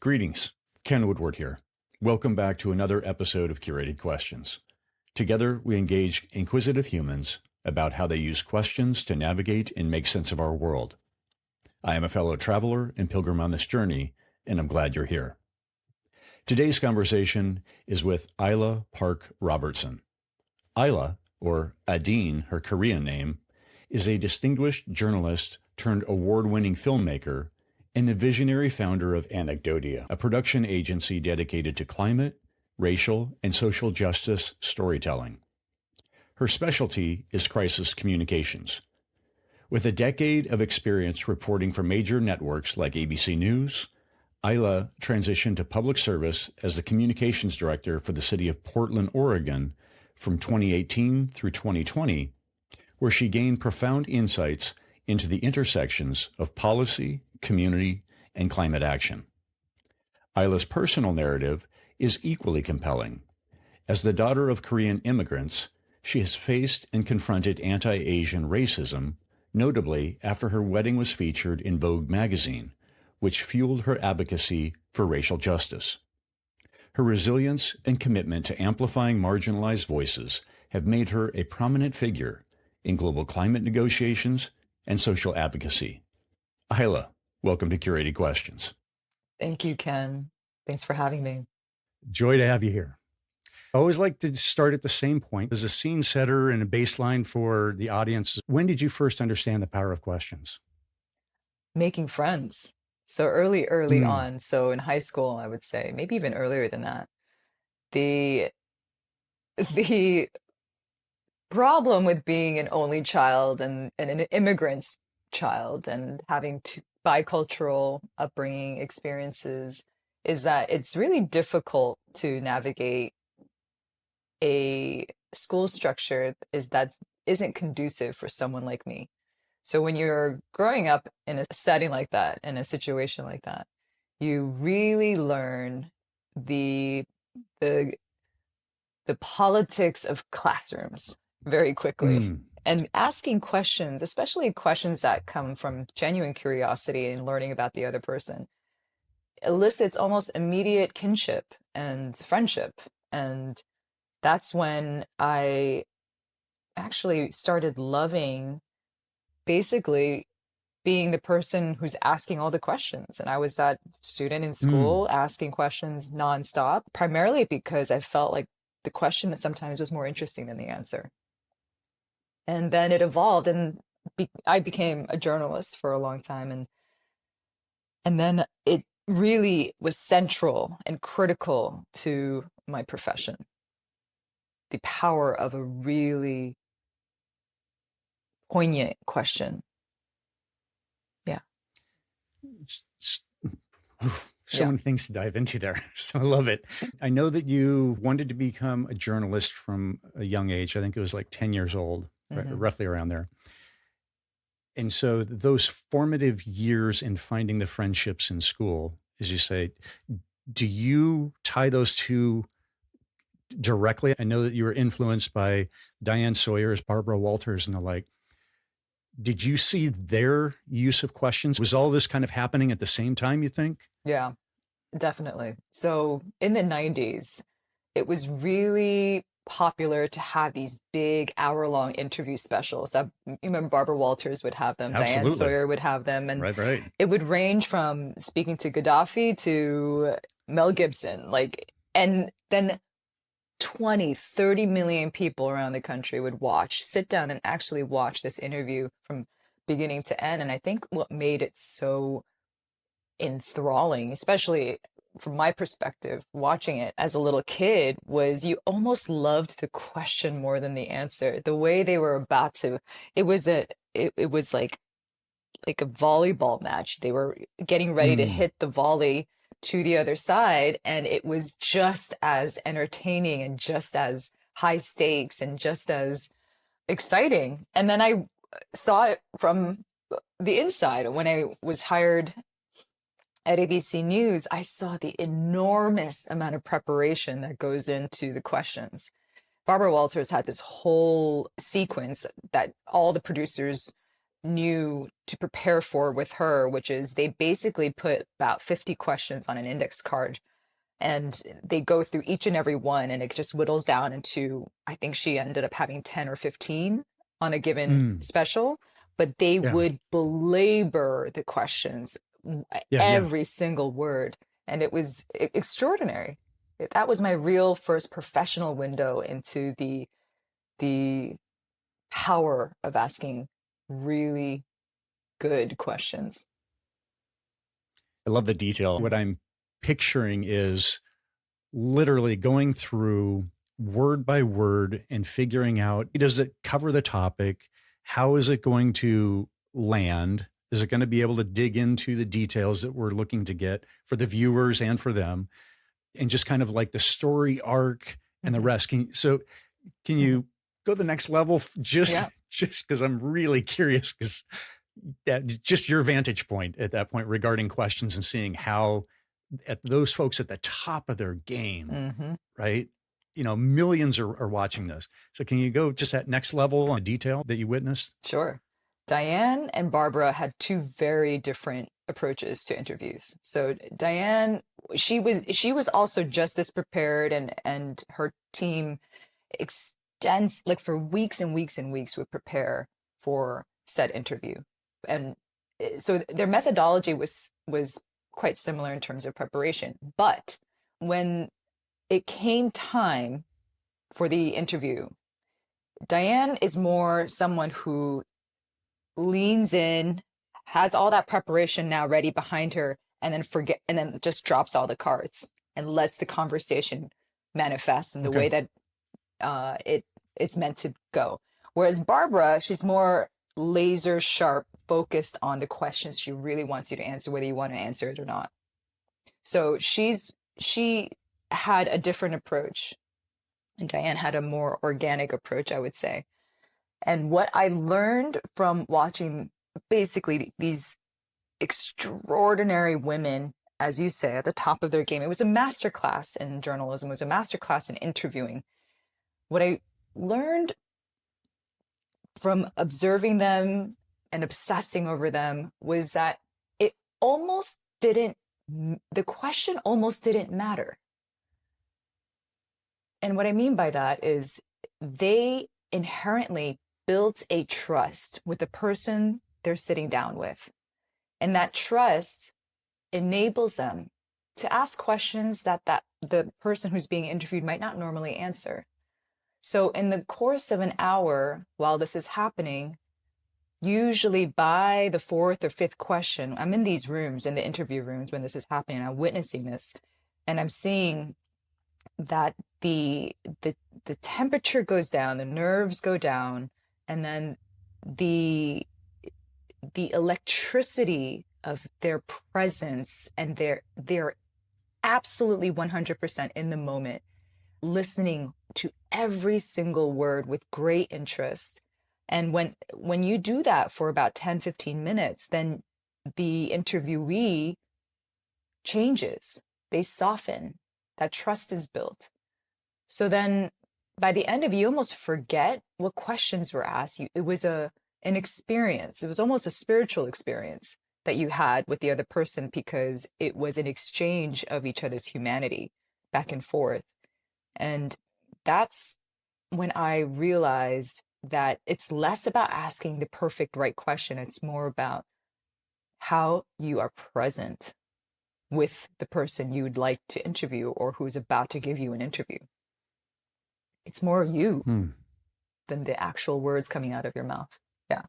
Greetings, Ken Woodward here. Welcome back to another episode of Curated Questions. Together, we engage inquisitive humans about how they use questions to navigate and make sense of our world. I am a fellow traveler and pilgrim on this journey, and I'm glad you're here. Today's conversation is with Eila Park Robertson. Eila, or Adine, her Korean name, is a distinguished journalist turned award-winning filmmaker and the visionary founder of Anecdotia, a production agency dedicated to climate, racial, and social justice storytelling. Her specialty is crisis communications. With a decade of experience reporting for major networks like ABC News, Eila transitioned to public service as the communications director for the city of Portland, Oregon from 2018 through 2020, where she gained profound insights into the intersections of policy, community, and climate action. Eila's personal narrative is equally compelling. As the daughter of Korean immigrants, she has faced and confronted anti-Asian racism, notably after her wedding was featured in Vogue magazine, which fueled her advocacy for racial justice. Her resilience and commitment to amplifying marginalized voices have made her a prominent figure in global climate negotiations and social advocacy. Eila, welcome to Curated Questions. Thank you, Ken. Thanks for having me. Joy to have you here. I always like to start at the same point. As a scene setter and a baseline for the audience, when did you first understand the power of questions? Making friends. So early on. So in high school, I would say, maybe even earlier than that. The problem with being an only child and an immigrant's child and having bicultural upbringing experiences is that it's really difficult to navigate a school structure that isn't conducive for someone like me. So when you're growing up in a setting like that, in a situation like that, you really learn the politics of classrooms very quickly. And asking questions, especially questions that come from genuine curiosity and learning about the other person, elicits almost immediate kinship and friendship. And that's when I actually started loving basically being the person who's asking all the questions. And I was that student in school asking questions nonstop, primarily because I felt like the question sometimes was more interesting than the answer. And then it evolved, and I became a journalist for a long time. And then it really was central and critical to my profession. The power of a really poignant question. Yeah. So many things to dive into there. So I love it. I know that you wanted to become a journalist from a young age. I think it was like 10 years old, roughly around there. And so those formative years in finding the friendships in school, as you say, do you tie those two directly? I know that you were influenced by Diane Sawyer's, Barbara Walters, and the like. Did you see their use of questions? Was all this kind of happening at the same time, you think? Yeah, definitely. So in the 90s, it was really popular to have these big hour-long interview specials that, you remember, Barbara Walters would have them, Absolutely. Diane Sawyer would have them, and right. It would range from speaking to Gaddafi to Mel Gibson, and then 20, 30 million people around the country would sit down and actually watch this interview from beginning to end. And I think what made it so enthralling, especially from my perspective, watching it as a little kid, was you almost loved the question more than the answer. The way they were about to, it was like a volleyball match. They were getting ready to hit the volley to the other side, and it was just as entertaining and just as high stakes and just as exciting. And then I saw it from the inside. When I was hired at ABC News, I saw the enormous amount of preparation that goes into the questions. Barbara Walters had this whole sequence that all the producers knew to prepare for with her, which is they basically put about 50 questions on an index card and they go through each and every one, and it just whittles down into, I think she ended up having 10 or 15 on a given special, but they Yeah. would belabor the questions, Yeah. every single word, and it was extraordinary. That was my real first professional window into the power of asking really good questions. I love the detail. What I'm picturing is literally going through word by word and figuring out, does it cover the topic? How is it going to land? Is it going to be able to dig into the details that we're looking to get for the viewers and for them? And just kind of like the story arc and the rest. Can you go the next level just because I'm really curious, because just your vantage point at that point regarding questions and seeing how at those folks at the top of their game, right? Millions are watching this. So can you go just that next level on detail that you witnessed? Sure. Diane and Barbara had two very different approaches to interviews. So Diane, she was also just as prepared, and her team extends, like, for weeks and weeks and weeks would prepare for said interview. And so their methodology was quite similar in terms of preparation. But when it came time for the interview, Diane is more someone who leans in, has all that preparation now ready behind her, and then just drops all the cards and lets the conversation manifest in the way that it's meant to go. Whereas Barbara, she's more laser sharp, focused on the questions she really wants you to answer, whether you want to answer it or not. So she had a different approach, and Diane had a more organic approach, I would say. And what I learned from watching basically these extraordinary women, as you say, at the top of their game, it was a masterclass in journalism, it was a masterclass in interviewing. What I learned from observing them and obsessing over them was that the question almost didn't matter. And what I mean by that is they inherently built a trust with the person they're sitting down with. And that trust enables them to ask questions that the person who's being interviewed might not normally answer. So in the course of an hour, while this is happening, usually by the fourth or fifth question, I'm in these rooms, in the interview rooms when this is happening, I'm witnessing this, and I'm seeing that the temperature goes down, the nerves go down, and then the electricity of their presence, and they're absolutely 100% in the moment, listening to every single word with great interest. And when you do that for about 10-15 minutes, then the interviewee changes, they soften, that trust is built. So then by the end of it, you almost forget what questions were asked. It was an experience. It was almost a spiritual experience that you had with the other person, because it was an exchange of each other's humanity back and forth. And that's when I realized that it's less about asking the perfect right question. It's more about how you are present with the person you would like to interview or who's about to give you an interview. It's more you than the actual words coming out of your mouth. Yeah.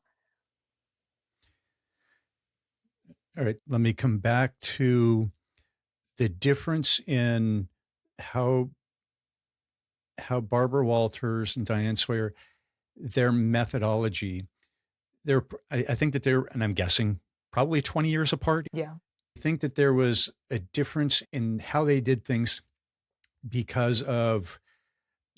All right. Let me come back to the difference in how Barbara Walters and Diane Sawyer, their methodology, I think that they're, and I'm guessing, probably 20 years apart. Yeah. I think that there was a difference in how they did things because of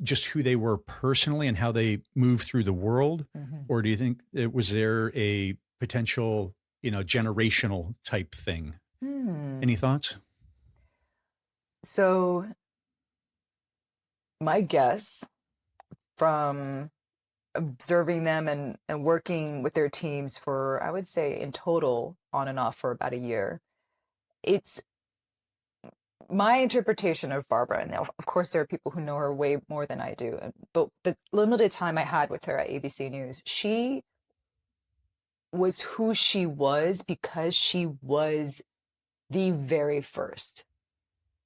just who they were personally and how they moved through the world? Or do you think was there a potential, generational type thing? Any thoughts? So my guess from observing them and working with their teams for, I would say in total, on and off for about a year, it's my interpretation of Barbara. And of course, there are people who know her way more than I do. But the limited time I had with her at ABC News, she was who she was because she was the very first.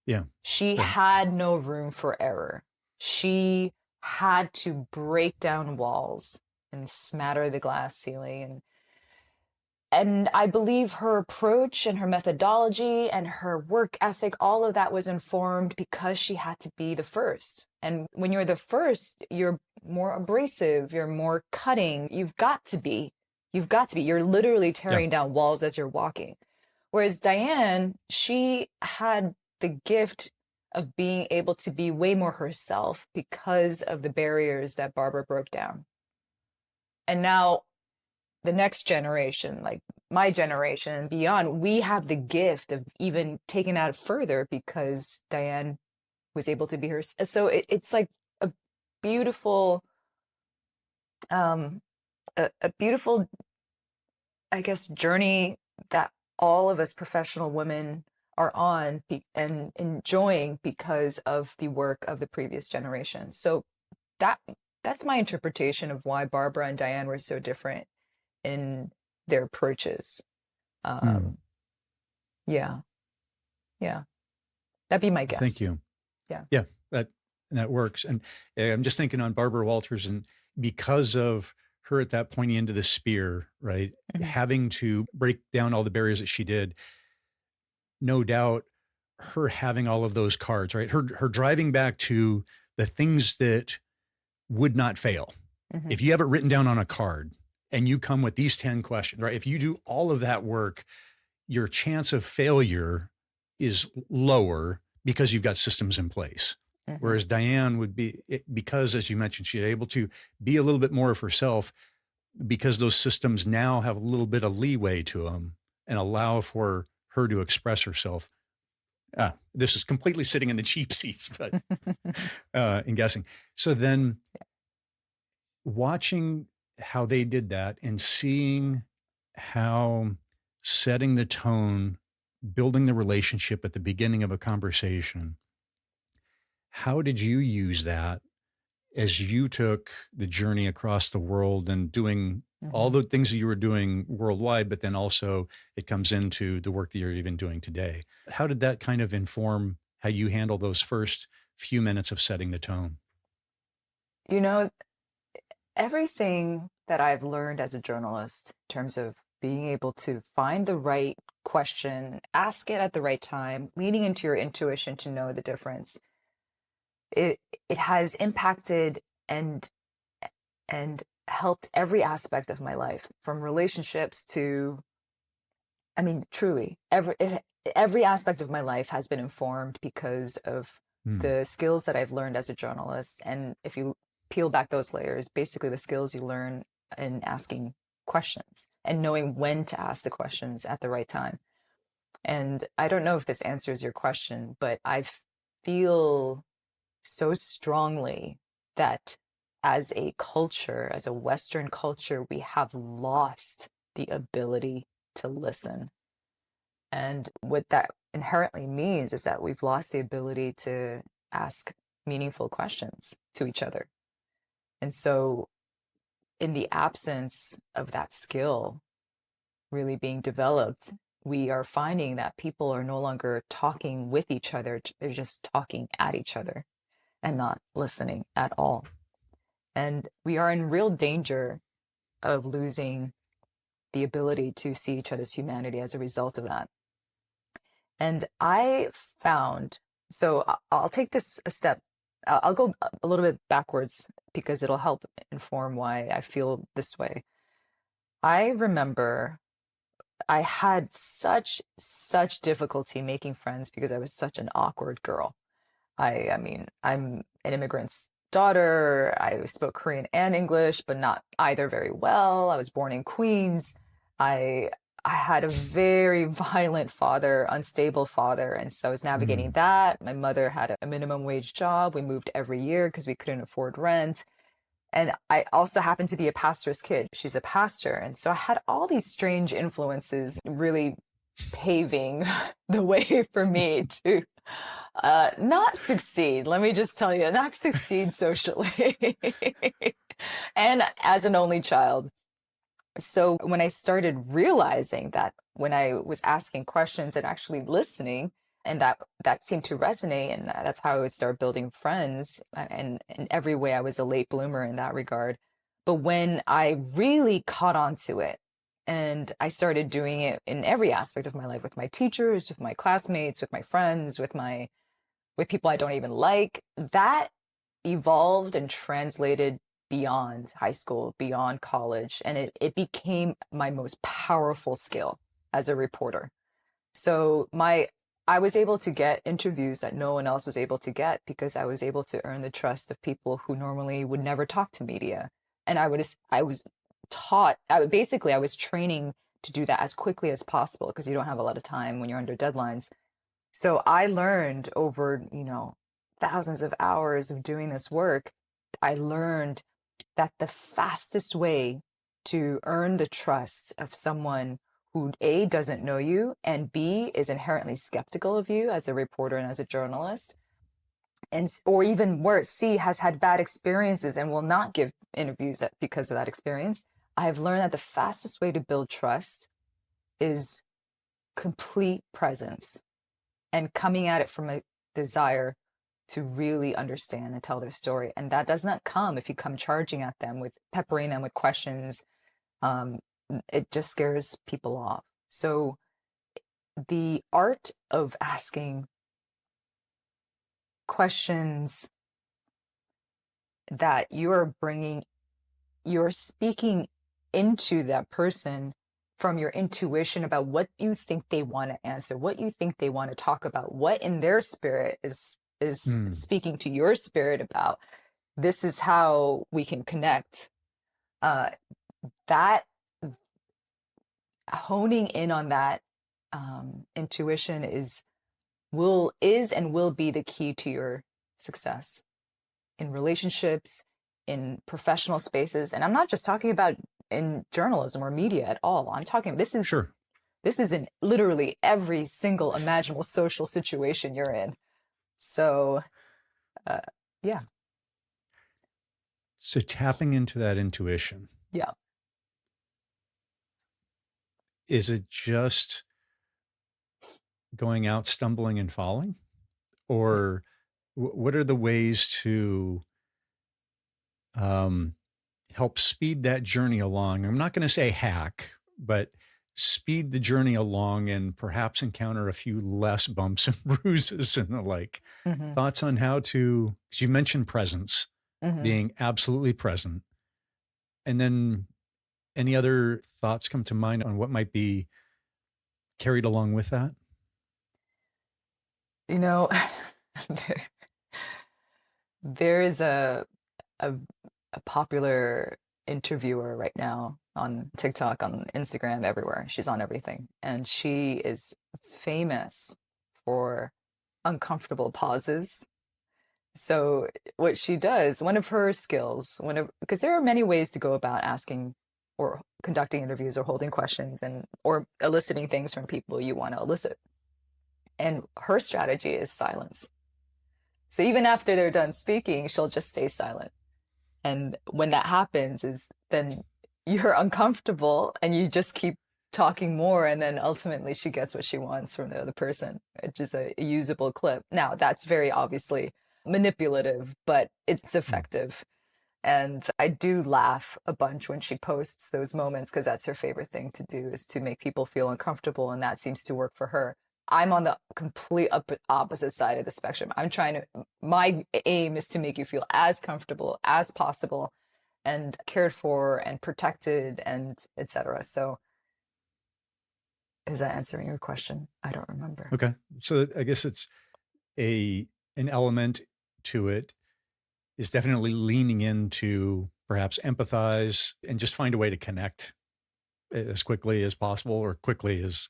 Yeah. She had no room for error. She had to break down walls and smatter the glass ceiling. And I believe her approach and her methodology and her work ethic, all of that was informed because she had to be the first. And when you're the first, you're more abrasive, you're more cutting. You've got to be. You're literally tearing down walls as you're walking. Whereas Diane, she had the gift of being able to be way more herself because of the barriers that Barbara broke down. And now the next generation, like my generation and beyond, we have the gift of even taking that further because Diane was able to be her. So it's like a beautiful, a beautiful, I guess, journey that all of us professional women are on and enjoying because of the work of the previous generation. So that's my interpretation of why Barbara and Diane were so different in their approaches. Yeah. That'd be my guess. Thank you. Yeah, that works. And I'm just thinking on Barbara Walters, and because of her at that pointy end of the spear, right? Mm-hmm. Having to break down all the barriers that she did, no doubt her having all of those cards, right? Her driving back to the things that would not fail. Mm-hmm. If you have it written down on a card and you come with these 10 questions, right? If you do all of that work, your chance of failure is lower because you've got systems in place. Mm-hmm. Whereas Diane would be, because as you mentioned, she's able to be a little bit more of herself because those systems now have a little bit of leeway to them and allow for her to express herself. This is completely sitting in the cheap seats, but in guessing. So then watching how they did that and seeing how setting the tone, building the relationship at the beginning of a conversation, how did you use that as you took the journey across the world and doing all the things that you were doing worldwide, but then also it comes into the work that you're even doing today? How did that kind of inform how you handle those first few minutes of setting the tone? You know, everything that I've learned as a journalist in terms of being able to find the right question, ask it at the right time, leaning into your intuition to know the difference, it has impacted and helped every aspect of my life, from relationships to, I mean, truly, every aspect of my life has been informed because of the skills that I've learned as a journalist. And if you peel back those layers, basically the skills you learn in asking questions and knowing when to ask the questions at the right time. And I don't know if this answers your question, but I feel so strongly that as a culture, as a Western culture, we have lost the ability to listen. And what that inherently means is that we've lost the ability to ask meaningful questions to each other. And so in the absence of that skill really being developed, we are finding that people are no longer talking with each other. They're just talking at each other and not listening at all. And we are in real danger of losing the ability to see each other's humanity as a result of that. And I found, so I'll take this a step, I'll go a little bit backwards because it'll help inform why I feel this way. I remember I had such difficulty making friends because I was such an awkward girl. I mean, I'm an immigrant's daughter. I spoke Korean and English, but not either very well. I was born in Queens. I had a very violent father, unstable father. And so I was navigating that. My mother had a minimum wage job. We moved every year because we couldn't afford rent. And I also happen to be a pastor's kid. She's a pastor. And so I had all these strange influences really paving the way for me to not succeed. Let me just tell you, not succeed socially. And as an only child. So when I started realizing that when I was asking questions and actually listening, and that seemed to resonate, and that's how I would start building friends. And in every way, I was a late bloomer in that regard. But when I really caught on to it, and I started doing it in every aspect of my life, with my teachers, with my classmates, with my friends, with people I don't even like, that evolved and translated beyond high school, beyond college, and it became my most powerful skill as a reporter. So I was able to get interviews that no one else was able to get because I was able to earn the trust of people who normally would never talk to media. And I was taught, basically I was training to do that as quickly as possible because you don't have a lot of time when you're under deadlines. So I learned over, thousands of hours of doing this work, I learned that the fastest way to earn the trust of someone who A, doesn't know you, and B, is inherently skeptical of you as a reporter and as a journalist, and or even worse, C, has had bad experiences and will not give interviews because of that experience. I've learned that the fastest way to build trust is complete presence and coming at it from a desire to really understand and tell their story. And that does not come if you come charging at them with peppering them with questions. It just scares people off. So the art of asking questions that you're speaking into that person from your intuition about what you think they want to answer, what you think they want to talk about, what in their spirit is speaking to your spirit about. This is how we can connect. That honing in on that intuition is and will be the key to your success in relationships, in professional spaces. And I'm not just talking about in journalism or media at all. I'm talking, this is in literally every single imaginable social situation you're in. So, yeah. So tapping into that intuition. Yeah. Is it just going out, stumbling and falling? Or what are the ways to help speed that journey along? I'm not going to say hack, but speed the journey along and perhaps encounter a few less bumps and bruises and the like. Mm-hmm. Thoughts on how to, because you mentioned presence, being absolutely present. And then any other thoughts come to mind on what might be carried along with that? There is a popular interviewer right now on TikTok, on Instagram, everywhere. She's on everything. And she is famous for uncomfortable pauses. So what she does, one of her skills, because there are many ways to go about asking or conducting interviews or holding questions or eliciting things from people you want to elicit. And her strategy is silence. So even after they're done speaking, she'll just stay silent. And when that happens then you're uncomfortable and you just keep talking more. And then ultimately she gets what she wants from the other person, which is a usable clip. Now that's very obviously manipulative, but it's effective. And I do laugh a bunch when she posts those moments because that's her favorite thing to do, is to make people feel uncomfortable. And that seems to work for her. I'm on the complete opposite side of the spectrum. My aim is to make you feel as comfortable as possible and cared for and protected and etc. So is that answering your question? I don't remember. Okay. So I guess it's an element to it is definitely leaning into perhaps empathize and just find a way to connect as quickly as possible, or quickly is,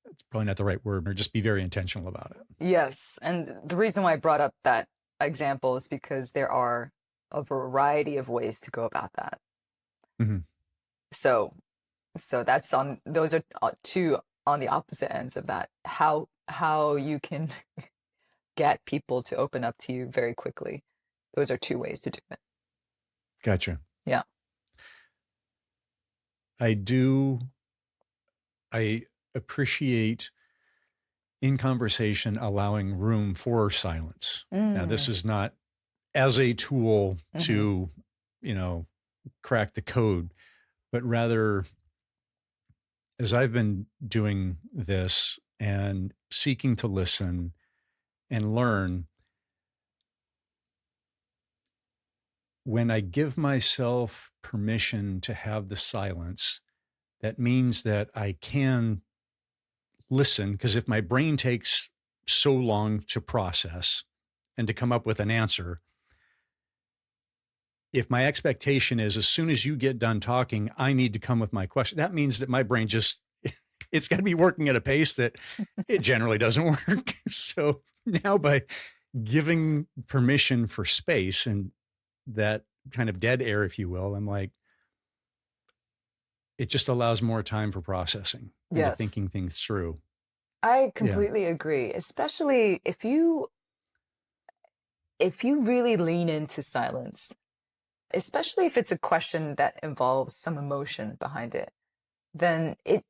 it's probably not the right word, or just be very intentional about it. Yes. And the reason why I brought up that example is because there are a variety of ways to go about that. Mm-hmm. So that's on, those are two on the opposite ends of that. How you can get people to open up to you very quickly. Those are two ways to do it. Gotcha. Yeah. I appreciate in conversation allowing room for silence. Now, this is not as a tool to, crack the code, but rather as I've been doing this and seeking to listen and learn, when I give myself permission to have the silence, that means that I can listen, because if my brain takes so long to process and to come up with an answer, if my expectation is as soon as you get done talking, I need to come with my question, that means that my brain just, it's got to be working at a pace that it generally doesn't work. So now by giving permission for space and that kind of dead air, if you will, I'm like, it just allows more time for processing and Yes. thinking things through. I completely agree, especially if you really lean into silence, especially if it's a question that involves some emotion behind it, then it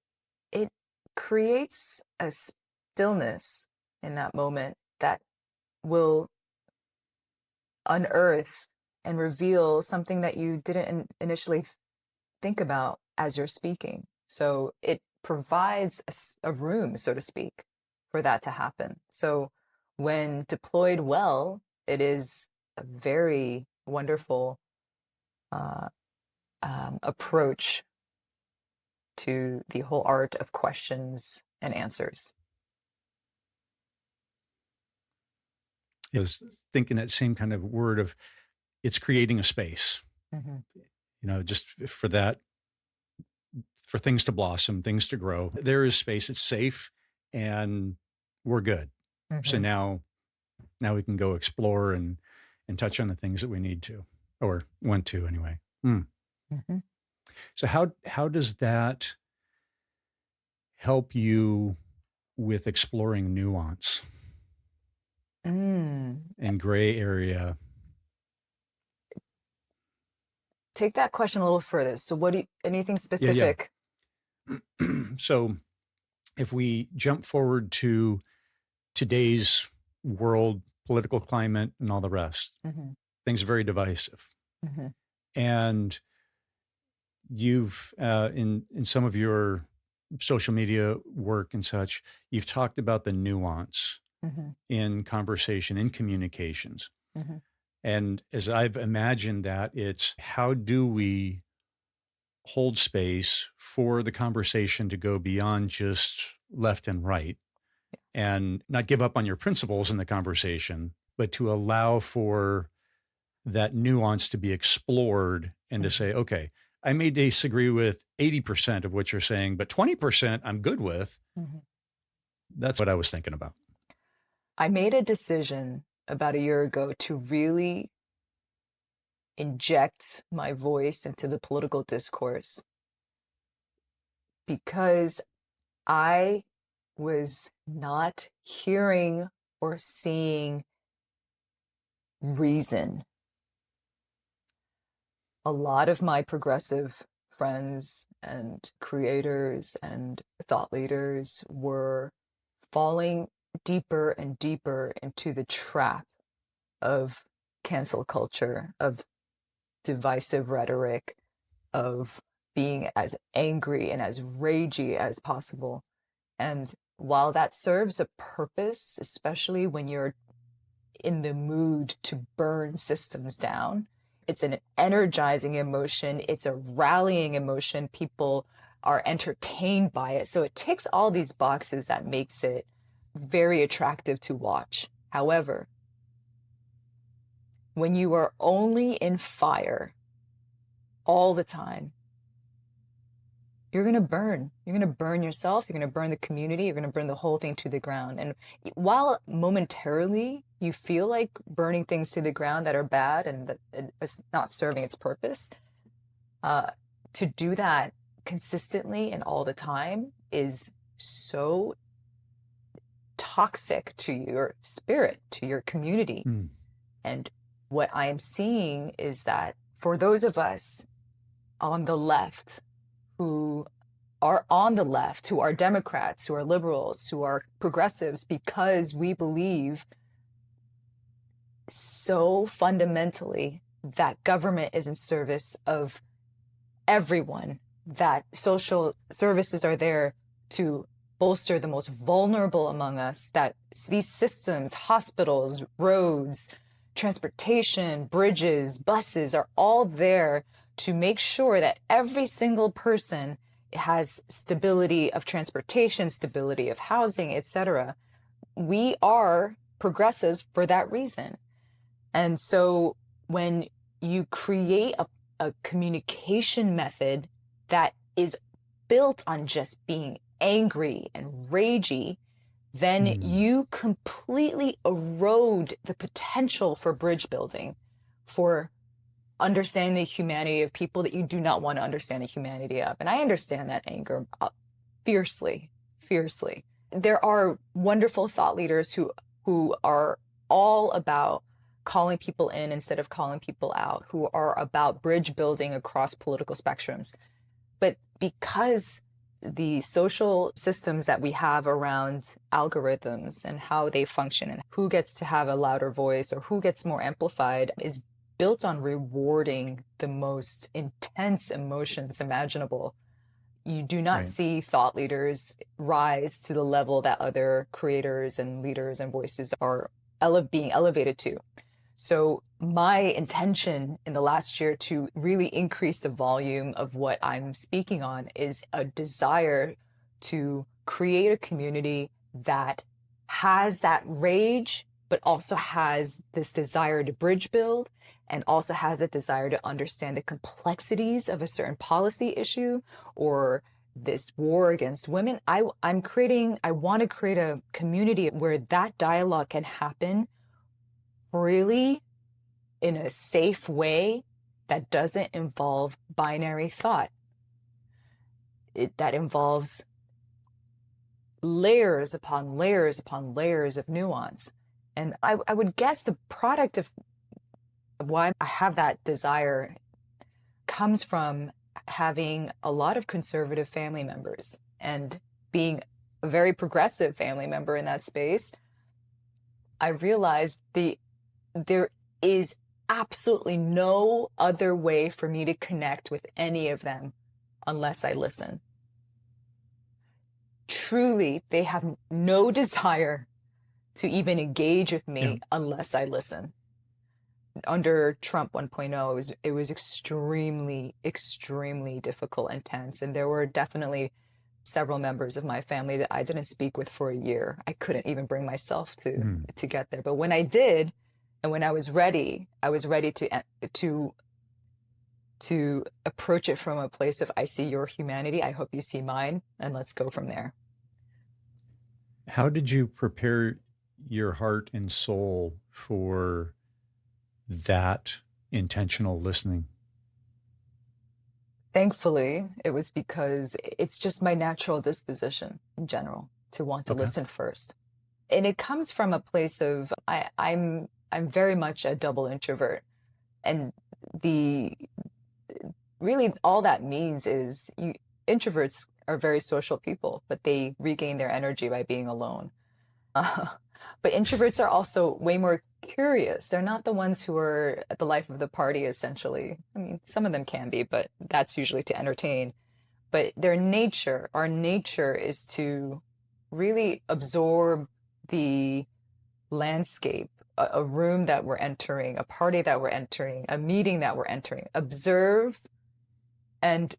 creates a stillness in that moment that will unearth and reveal something that you didn't initially think about as you're speaking. So it provides a room, so to speak, for that to happen. So when deployed well, it is a very wonderful approach to the whole art of questions and answers. I was thinking that same kind of word of it's creating a space, just for that, for things to blossom, things to grow. There is space. It's safe and we're good. So now we can go explore and touch on the things that we need to, or want to anyway. So how does that help you with exploring nuance and gray area? Take that question a little further. So anything specific? Yeah. So if we jump forward to today's world, political climate and all the rest, things are very divisive. And you've, in some of your social media work and such, you've talked about the nuance in conversation, in communications. And as I've imagined that, it's how do we hold space for the conversation to go beyond just left and right and not give up on your principles in the conversation, but to allow for that nuance to be explored and to say, okay, I may disagree with 80% of what you're saying, but 20% I'm good with. That's what I was thinking about. I made a decision about a year ago to really inject my voice into the political discourse because I was not hearing or seeing reason. A lot of my progressive friends and creators and thought leaders were falling deeper and deeper into the trap of cancel culture, of divisive rhetoric, of being as angry and as ragey as possible. And while that serves a purpose, especially when you're in the mood to burn systems down, it's an energizing emotion. It's a rallying emotion. People are entertained by it. So it ticks all these boxes that makes it very attractive to watch. However, when you are only in fire all the time, you're going to burn. You're going to burn yourself. You're going to burn the community. You're going to burn the whole thing to the ground. And while momentarily you feel like burning things to the ground that are bad and that it's not serving its purpose, to do that consistently and all the time is so toxic to your spirit, to your community. Mm. And what I am seeing is that for those of us on the left who are on the left, who are Democrats, who are liberals, who are progressives, because we believe so fundamentally that government is in service of everyone, that social services are there to bolster the most vulnerable among us, that these systems, hospitals, roads, transportation, bridges, buses are all there to make sure that every single person has stability of transportation, stability of housing, etc. We are progressives for that reason. And so when you create a communication method that is built on just being angry and ragey, then you completely erode the potential for bridge building, for understanding the humanity of people that you do not want to understand the humanity of. And I understand that anger fiercely, fiercely. There are wonderful thought leaders who are all about calling people in instead of calling people out, who are about bridge building across political spectrums. But because the social systems that we have around algorithms and how they function and who gets to have a louder voice or who gets more amplified is built on rewarding the most intense emotions imaginable, you do not see thought leaders rise to the level that other creators and leaders and voices are being elevated to. So my intention in the last year to really increase the volume of what I'm speaking on is a desire to create a community that has that rage, but also has this desire to bridge build and also has a desire to understand the complexities of a certain policy issue or this war against women. I want to create a community where that dialogue can happen freely in a safe way that doesn't involve binary thought. That involves layers upon layers upon layers of nuance. And I would guess the product of why I have that desire comes from having a lot of conservative family members and being a very progressive family member in that space. I realized there is absolutely no other way for me to connect with any of them unless I listen. Truly, they have no desire to even engage with me unless I listen. Under Trump 1.0, it was extremely, extremely difficult and tense. And there were definitely several members of my family that I didn't speak with for a year. I couldn't even bring myself to get there. But when I did, and when I was ready to approach it from a place of, I see your humanity, I hope you see mine, and let's go from there. How did you prepare your heart and soul for that intentional listening? Thankfully, it was because it's just my natural disposition in general to want to listen first. And it comes from a place of, I'm very much a double introvert. And really all that means is introverts are very social people, but they regain their energy by being alone. But introverts are also way more curious. They're not the ones who are at the life of the party, essentially. I mean, some of them can be, but that's usually to entertain. But our nature is to really absorb the landscape, a room that we're entering, a party that we're entering, a meeting that we're entering, observe and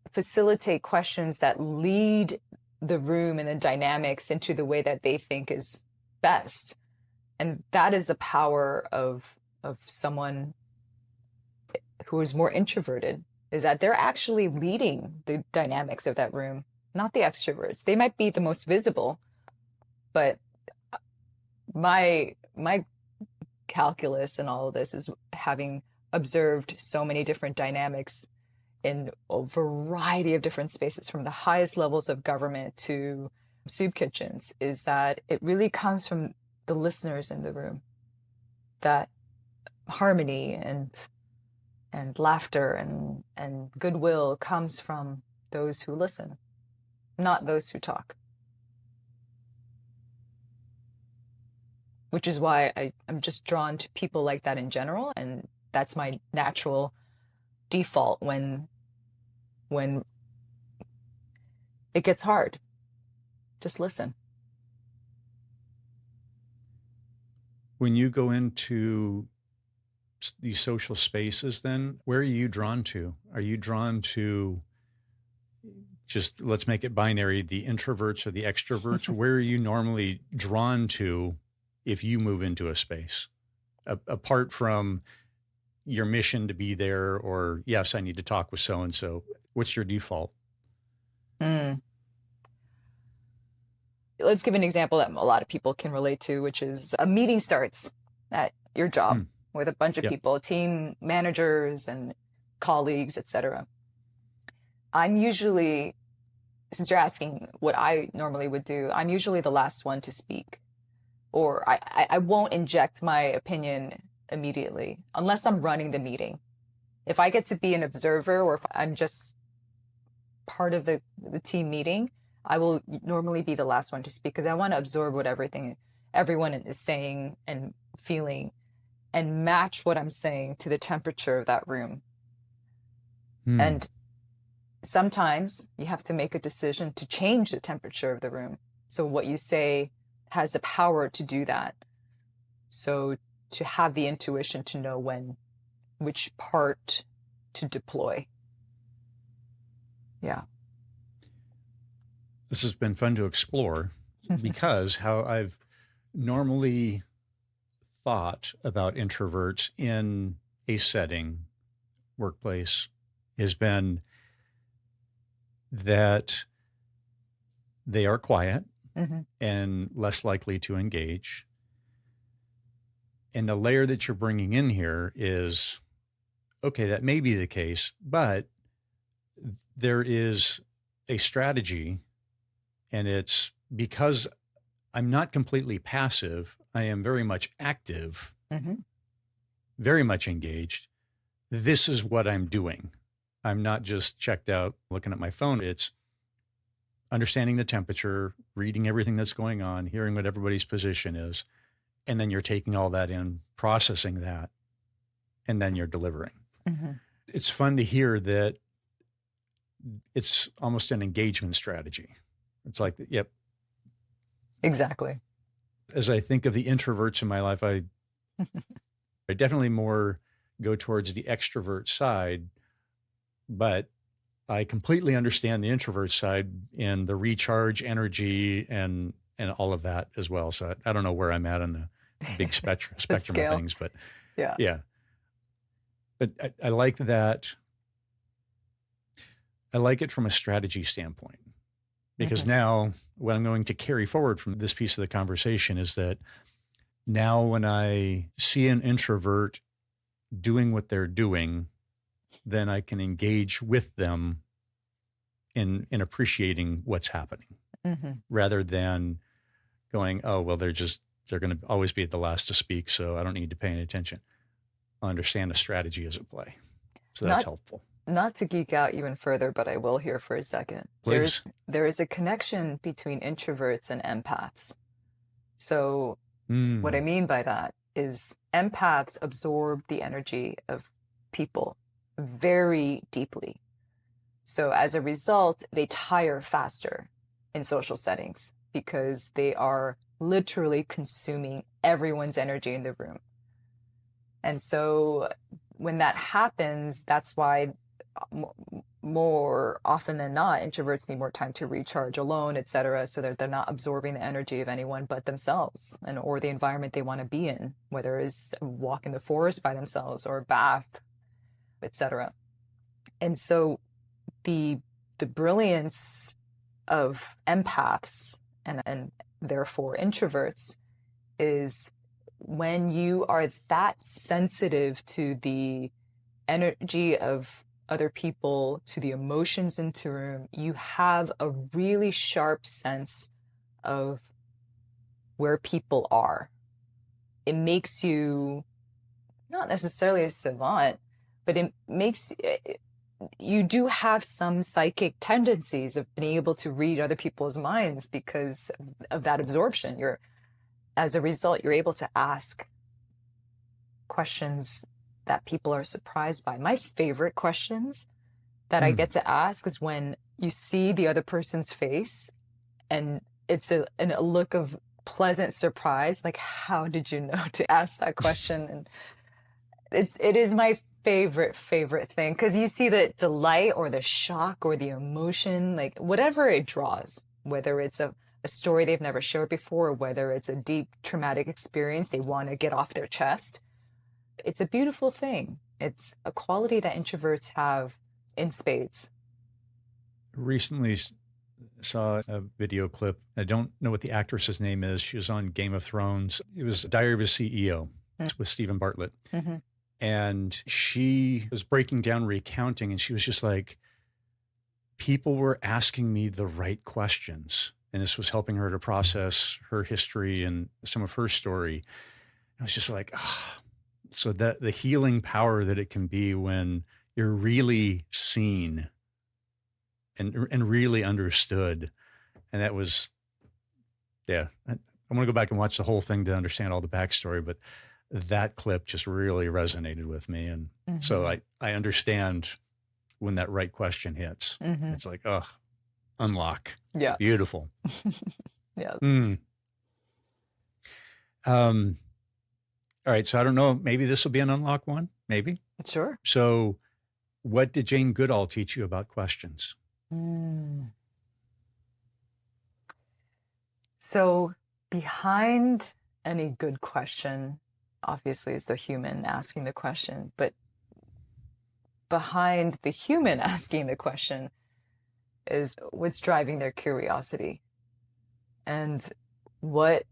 facilitate questions that lead the room and the dynamics into the way that they think is best. And that is the power of someone who is more introverted, is that they're actually leading the dynamics of that room, not the extroverts. They might be the most visible, but my calculus and all of this is having observed so many different dynamics in a variety of different spaces, from the highest levels of government to soup kitchens, is that it really comes from the listeners in the room. That harmony and laughter and goodwill comes from those who listen, not those who talk. Which is why I'm just drawn to people like that in general, and that's my natural default when it gets hard. Just listen. When you go into these social spaces, then where are you drawn to? Are you drawn to, just let's make it binary, the introverts or the extroverts? Where are you normally drawn to if you move into a space? Apart from your mission to be there, or yes, I need to talk with so-and-so, what's your default? Let's give an example that a lot of people can relate to, which is a meeting starts at your job with a bunch of people, team managers and colleagues, etc. I'm usually, since you're asking what I normally would do, I'm usually the last one to speak. Or I won't inject my opinion immediately unless I'm running the meeting. If I get to be an observer, or if I'm just part of the team meeting, I will normally be the last one to speak, because I want to absorb what everyone is saying and feeling, and match what I'm saying to the temperature of that room. And sometimes you have to make a decision to change the temperature of the room. So what you say has the power to do that. So to have the intuition to know which part to deploy. Yeah. This has been fun to explore, because how I've normally thought about introverts in a setting, workplace, has been that they are quiet and less likely to engage. And the layer that you're bringing in here is, okay, that may be the case, but there is a strategy, and it's because I'm not completely passive. I am very much active, very much engaged. This is what I'm doing. I'm not just checked out looking at my phone. It's understanding the temperature, reading everything that's going on, hearing what everybody's position is, and then you're taking all that in, processing that, and then you're delivering. It's fun to hear that it's almost an engagement strategy. It's like, yep. Exactly. As I think of the introverts in my life, I definitely more go towards the extrovert side, but I completely understand the introvert side and the recharge energy and all of that as well. So I don't know where I'm at on the big spectrum of things, but yeah. But I like that. I like it from a strategy standpoint, because now what I'm going to carry forward from this piece of the conversation is that now when I see an introvert doing what they're doing, then I can engage with them in appreciating what's happening, rather than going, oh, well, they're going to always be the last to speak, so I don't need to pay any attention. I understand the strategy is at play. So that's helpful. Not to geek out even further, but I will here for a second. Please. There is a connection between introverts and empaths. So what I mean by that is empaths absorb the energy of people very deeply. So as a result, they tire faster in social settings, because they are literally consuming everyone's energy in the room. And so when that happens, that's why more often than not, introverts need more time to recharge alone, etc., so that they're not absorbing the energy of anyone but themselves or the environment they want to be in, whether it's a walk in the forest by themselves or a bath, etc. And so the brilliance of empaths and therefore introverts is when you are that sensitive to the energy of other people, to the emotions into room, you have a really sharp sense of where people are. It makes you not necessarily a savant, but it makes you do have some psychic tendencies of being able to read other people's minds because of that absorption. As a result, you're able to ask questions that people are surprised by. My favorite questions that I get to ask is when you see the other person's face and it's a look of pleasant surprise, like, how did you know to ask that question? And it is my favorite thing, because you see the delight or the shock or the emotion, like whatever it draws, whether it's a story they've never shared before, or whether it's a deep traumatic experience they want to get off their chest. It's a beautiful thing. It's a quality that introverts have in spades. Recently saw a video clip. I don't know what the actress's name is. She was on Game of Thrones. It was Diary of a CEO with Stephen Bartlett. Mm-hmm. And she was breaking down, recounting, and she was just like, people were asking me the right questions. And this was helping her to process her history and some of her story. And I was just like, ah. So that the healing power that it can be when you're really seen and really understood. And that was, yeah, I want to go back and watch the whole thing to understand all the backstory, but that clip just really resonated with me. And so I understand when that right question hits. It's like, oh, unlock. Yeah. Beautiful. Yeah. All right. So I don't know, maybe this will be an unlock one, maybe. Sure. So what did Jane Goodall teach you about questions? So behind any good question, obviously, is the human asking the question, but behind the human asking the question is what's driving their curiosity. And what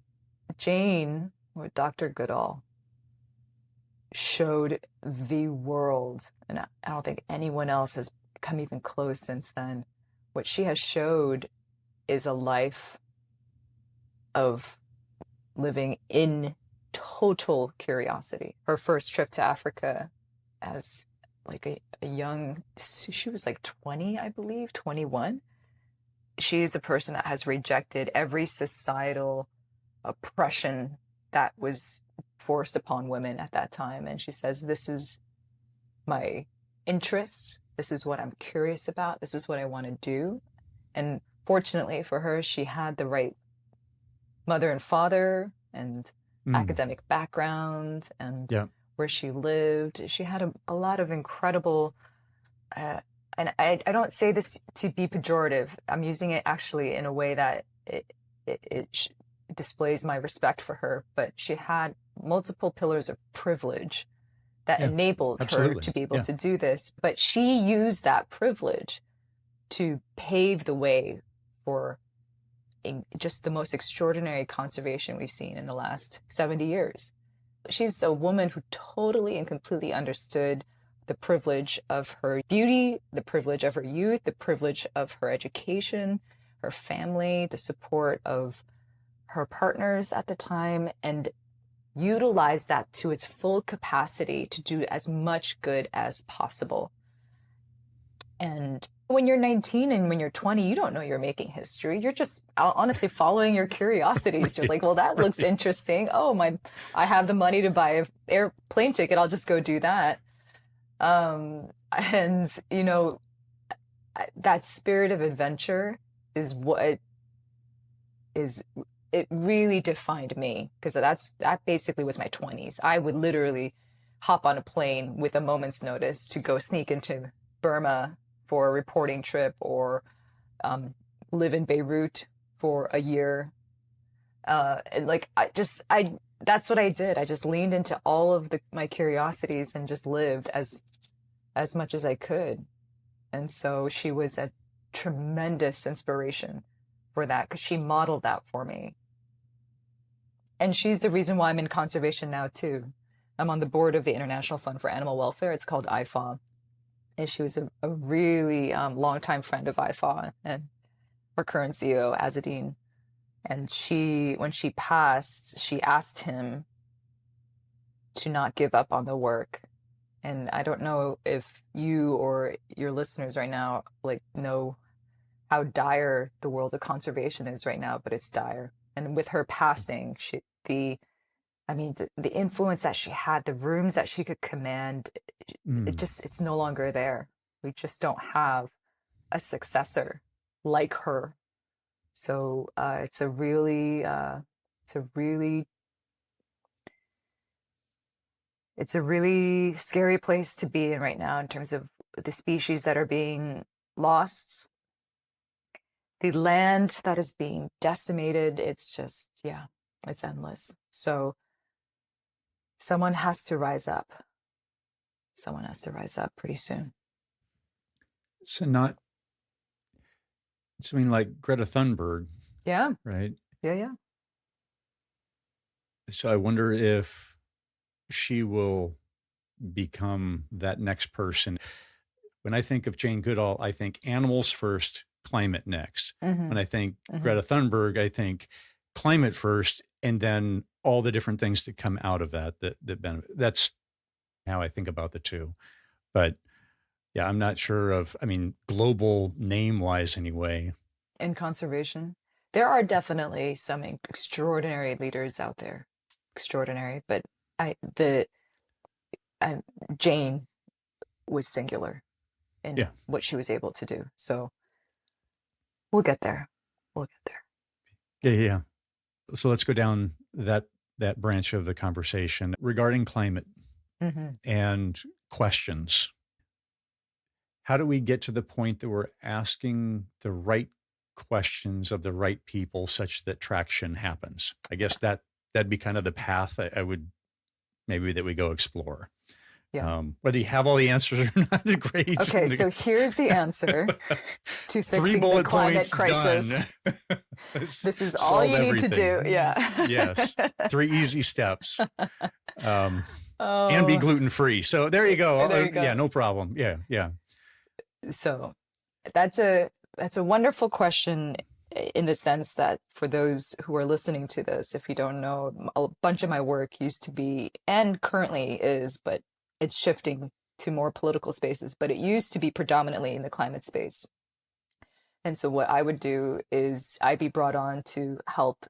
Dr. Goodall showed the world, and I don't think anyone else has come even close since then. What she has showed is a life of living in total curiosity. Her first trip to Africa as like a young, she was like 20, I believe, 21. She's a person that has rejected every societal oppression that was forced upon women at that time. And she says, this is my interest. This is what I'm curious about. This is what I want to do. And fortunately for her, she had the right mother and father and academic background and where she lived. She had a lot of incredible, and I don't say this to be pejorative. I'm using it actually in a way that it displays my respect for her, but she had multiple pillars of privilege that enabled her to be able to do this. But she used that privilege to pave the way for just the most extraordinary conservation we've seen in the last 70 years. She's a woman who totally and completely understood the privilege of her beauty, the privilege of her youth, the privilege of her education, her family, the support of her partners at the time, and utilized that to its full capacity to do as much good as possible. And when you're 19 and when you're 20, you don't know you're making history. You're just honestly following your curiosities. You're like, well, that looks interesting. Oh, I have the money to buy an airplane ticket. I'll just go do that. And, you know, that spirit of adventure is what it really defined me, because that basically was my 20s. I would literally hop on a plane with a moment's notice to go sneak into Burma for a reporting trip, or live in Beirut for a year. And like, that's what I did. I just leaned into all of my curiosities and just lived as much as I could. And so she was a tremendous inspiration for that because she modeled that for me. And she's the reason why I'm in conservation now too. I'm on the board of the International Fund for Animal Welfare. It's called IFAW. And she was a really longtime friend of IFAW and our current CEO, Azadine. And when she passed, she asked him to not give up on the work. And I don't know if you or your listeners right now know how dire the world of conservation is right now, but it's dire. And with her passing, the influence that she had, the rooms that she could command, it's no longer there. We just don't have a successor like her. So it's a really scary place to be in right now in terms of the species that are being lost, the land that is being decimated. It's just, yeah, it's endless. So someone has to rise up. Someone has to rise up pretty soon. So like Greta Thunberg. Yeah. Right. Yeah. So I wonder if she will become that next person. When I think of Jane Goodall, I think animals first, climate next. Mm-hmm. When I think Greta Thunberg, I think climate first, and then all the different things that come out of that benefit. That's how I think about the two. But yeah, I'm not sure global name wise anyway. In conservation, there are definitely some extraordinary leaders out there. Extraordinary, but Jane was singular in what she was able to do. So we'll get there. Yeah. So let's go down that branch of the conversation regarding climate and questions. How do we get to the point that we're asking the right questions of the right people such that traction happens? I guess that'd be kind of the path I would maybe that we go explore. Yeah. Whether you have all the answers or not, great. Okay, so here's the answer to fixing the climate crisis. This is all you need to do. Yeah. Yes. 3 easy steps. And be gluten-free. So there you go. Yeah, no problem. Yeah. So that's a wonderful question in the sense that for those who are listening to this, if you don't know, a bunch of my work used to be and currently is, but it's shifting to more political spaces, but it used to be predominantly in the climate space. And so what I would do is I'd be brought on to help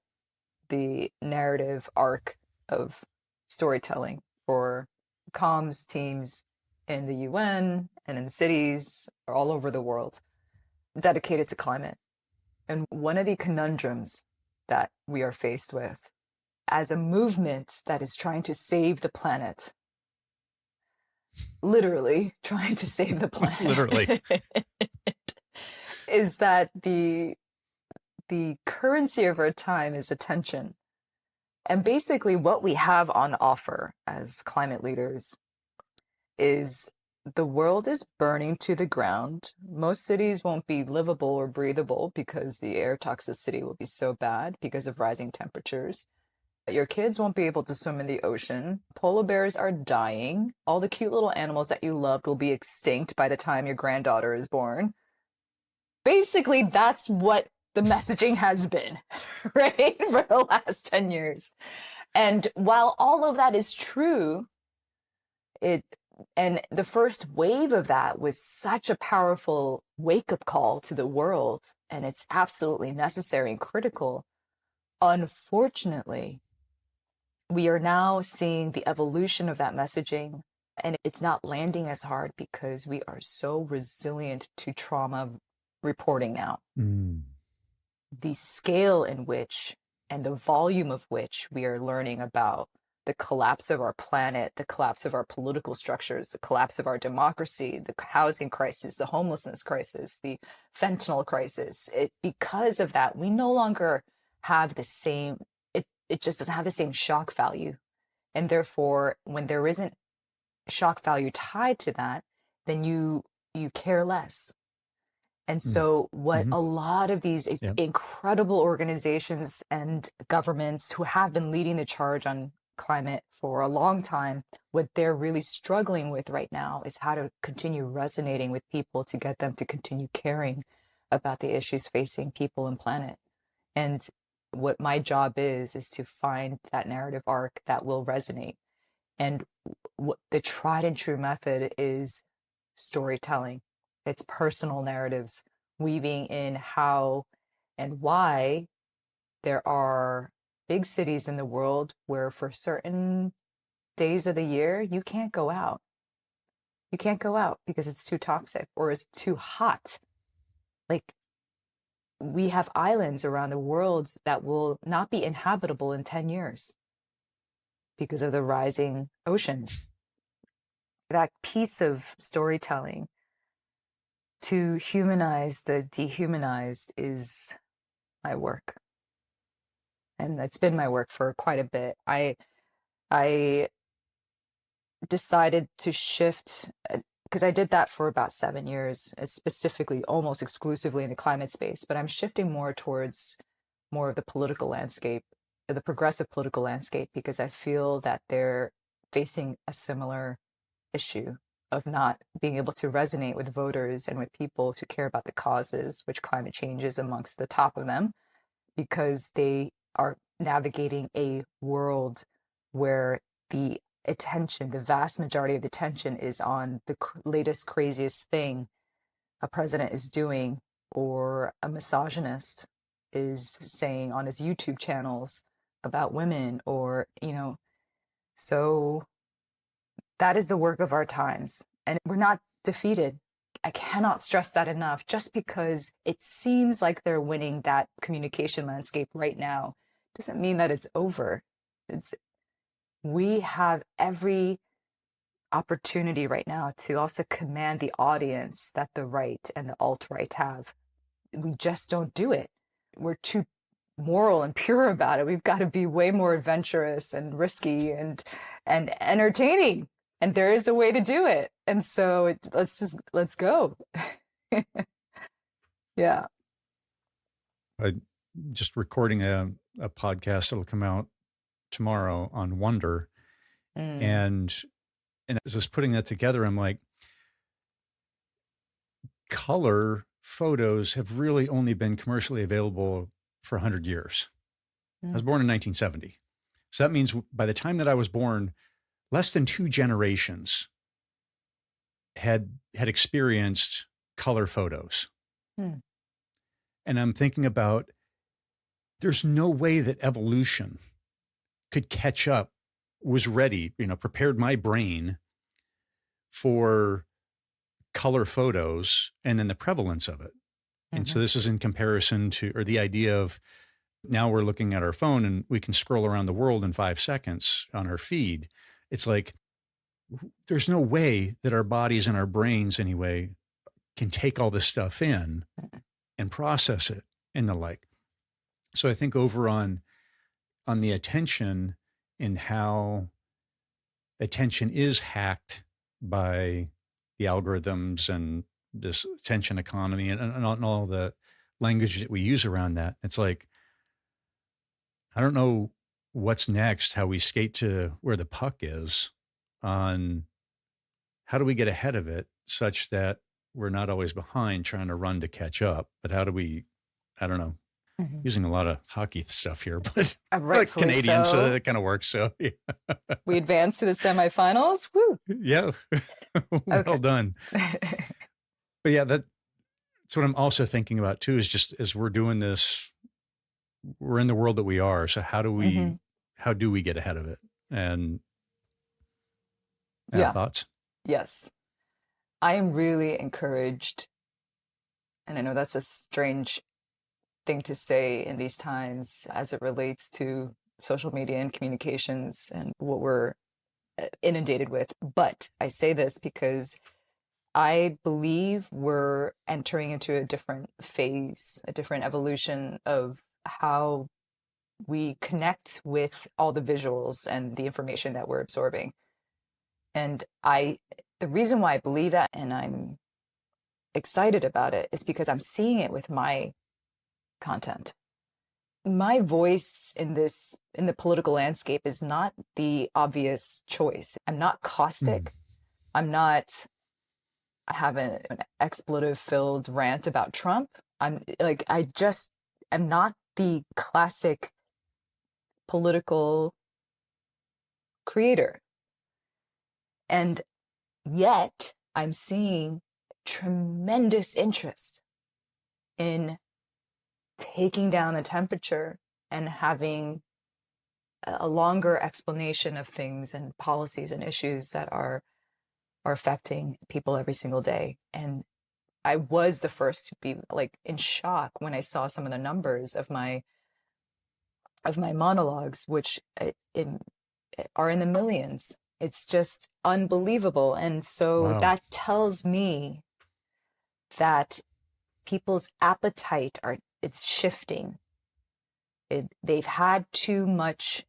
the narrative arc of storytelling for comms teams in the UN and in cities all over the world dedicated to climate. And one of the conundrums that we are faced with as a movement that is trying to save the planet, literally trying to save the planet, literally, is that the currency of our time is attention. And basically what we have on offer as climate leaders is the world is burning to the ground. Most cities won't be livable or breathable because the air toxicity will be so bad because of rising temperatures. Your kids won't be able to swim in the ocean. Polar bears are dying. All the cute little animals that you loved will be extinct by the time your granddaughter is born. Basically, that's what the messaging has been, right, for the last 10 years. And while all of that is true, and the first wave of that was such a powerful wake-up call to the world, and it's absolutely necessary and critical. Unfortunately, we are now seeing the evolution of that messaging, and it's not landing as hard because we are so resilient to trauma reporting now. The scale in which and the volume of which we are learning about the collapse of our planet, the collapse of our political structures, the collapse of our democracy, the housing crisis, the homelessness crisis, the fentanyl crisis. Because of that, we no longer have the same, it just doesn't have the same shock value. And therefore, when there isn't shock value tied to that, then you you care less. And Mm. so what Hmm. a lot of these Yep. incredible organizations and governments who have been leading the charge on climate for a long time, what they're really struggling with right now is how to continue resonating with people to get them to continue caring about the issues facing people and planet. And what my job is to find that narrative arc that will resonate. And what the tried and true method is storytelling. It's personal narratives, weaving in how and why there are big cities in the world where for certain days of the year, you can't go out. You can't go out because it's too toxic or it's too hot. Like, we have islands around the world that will not be inhabitable in 10 years because of the rising oceans. That piece of storytelling to humanize the dehumanized is my work. And it's been my work for quite a bit. I decided to shift because I did that for about 7 years, specifically almost exclusively in the climate space, but I'm shifting more towards more of the political landscape, the progressive political landscape, because I feel that they're facing a similar issue of not being able to resonate with voters and with people who care about the causes, which climate change is amongst the top of them, because they are navigating a world where the attention, the vast majority of the attention is on the latest, craziest thing a president is doing or a misogynist is saying on his YouTube channels about women, or, so that is the work of our times. And we're not defeated. I cannot stress that enough. Just because it seems like they're winning that communication landscape right now doesn't mean that it's over. We have every opportunity right now to also command the audience that the right and the alt-right have. We just don't do it. We're too moral and pure about it. We've got to be way more adventurous and risky and entertaining. And there is a way to do it. And so let's go. Yeah. I just recording a podcast that'll come out tomorrow on wonder. Mm. And as I was putting that together, I'm like, color photos have really only been commercially available for 100 years. I was born in 1970. So that means by the time that I was born, less than 2 generations had experienced color photos. Mm. And I'm thinking about, there's no way that evolution could catch up, was ready, prepared my brain for color photos and then the prevalence of it. And so this is in comparison to, or the idea of, now we're looking at our phone and we can scroll around the world in 5 seconds on our feed. It's like, there's no way that our bodies and our brains anyway can take all this stuff in and process it and the like. So I think over on the attention and how attention is hacked by the algorithms and this attention economy and all the language that we use around that. It's like, I don't know what's next, how we skate to where the puck is on how do we get ahead of it such that we're not always behind trying to run to catch up, but how do we, I don't know, using a lot of hockey stuff here, but like Canadians, so that kind of works. So yeah. We advanced to the semifinals. Woo. Yeah. Well done. But yeah, that's what I'm also thinking about too, is just as we're doing this, we're in the world that we are. So how do we get ahead of it? And thoughts? Yes. I am really encouraged. And I know that's a strange thing to say in these times as it relates to social media and communications and what we're inundated with. But I say this because I believe we're entering into a different phase, a different evolution of how we connect with all the visuals and the information that we're absorbing. And the reason why I believe that, and I'm excited about it is because I'm seeing it with my content. My voice in the political landscape is not the obvious choice. I'm not Mm. caustic. I have an expletive filled rant about Trump. I just am not the classic political creator. And yet I'm seeing tremendous interest in taking down the temperature and having a longer explanation of things and policies and issues that are affecting people every single day. And I was the first to be like in shock when I saw some of the numbers of my monologues, which are in the millions. It's just unbelievable. And so Wow. that tells me that people's appetite it's shifting. They've had too much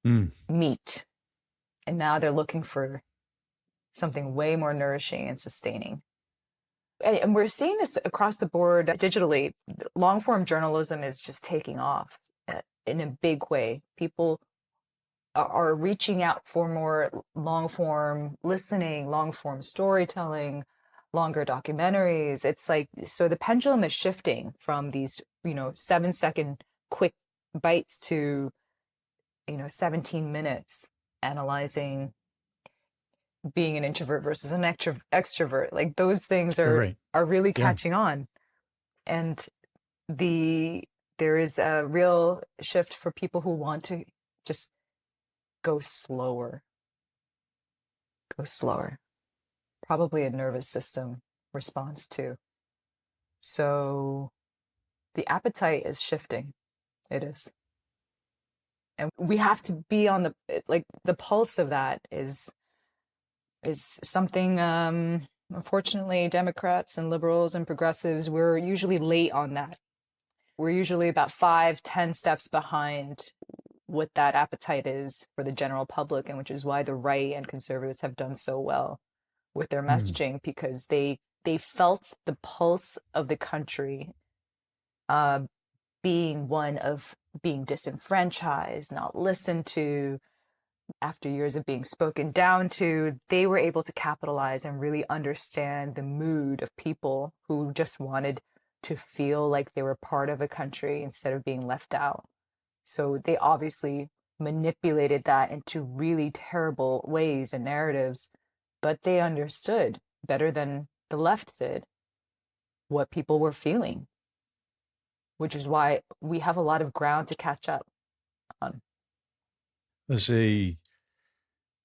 Mm. meat, and now they're looking for something way more nourishing and sustaining. And we're seeing this across the board digitally. Long form journalism is just taking off in a big way. People are reaching out for more long form listening, long form storytelling, longer documentaries. It's like, so the pendulum is shifting from these, 7-second quick bites to, 17 minutes analyzing being an introvert versus an extrovert. Like those things Right. are really Yeah. catching on. And there is a real shift for people who want to just go slower. Probably a nervous system response too. So the appetite is shifting. It is. And we have to be on the pulse of that is something, unfortunately, Democrats and liberals and progressives, we're usually late on that. We're usually about 5-10 steps behind what that appetite is for the general public, and which is why the right and conservatives have done so well with their Mm. messaging, because they felt the pulse of the country, being one of being disenfranchised, not listened to, after years of being spoken down to. They were able to capitalize and really understand the mood of people who just wanted to feel like they were part of a country instead of being left out. So they obviously manipulated that into really terrible ways and narratives, but they understood better than the left did what people were feeling, which is why we have a lot of ground to catch up on. As a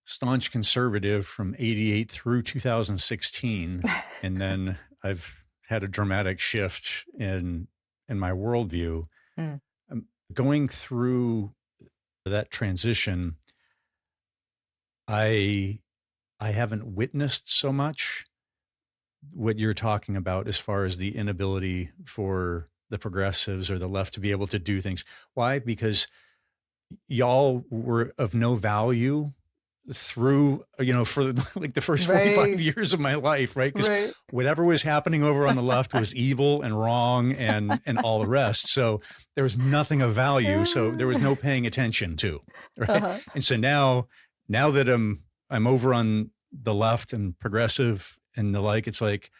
staunch conservative from 88 through 2016, and then I've had a dramatic shift in my worldview. Mm. Going through that transition, I haven't witnessed so much what you're talking about as far as the inability for the progressives or the left to be able to do things. Why? Because y'all were of no value through, for like the first 45 years of my life, right? Because whatever was happening over on the left was evil and wrong and all the rest. So there was nothing of value. So there was no paying attention to, right? Uh-huh. And so now that I'm over on the left and progressive and the like, it's like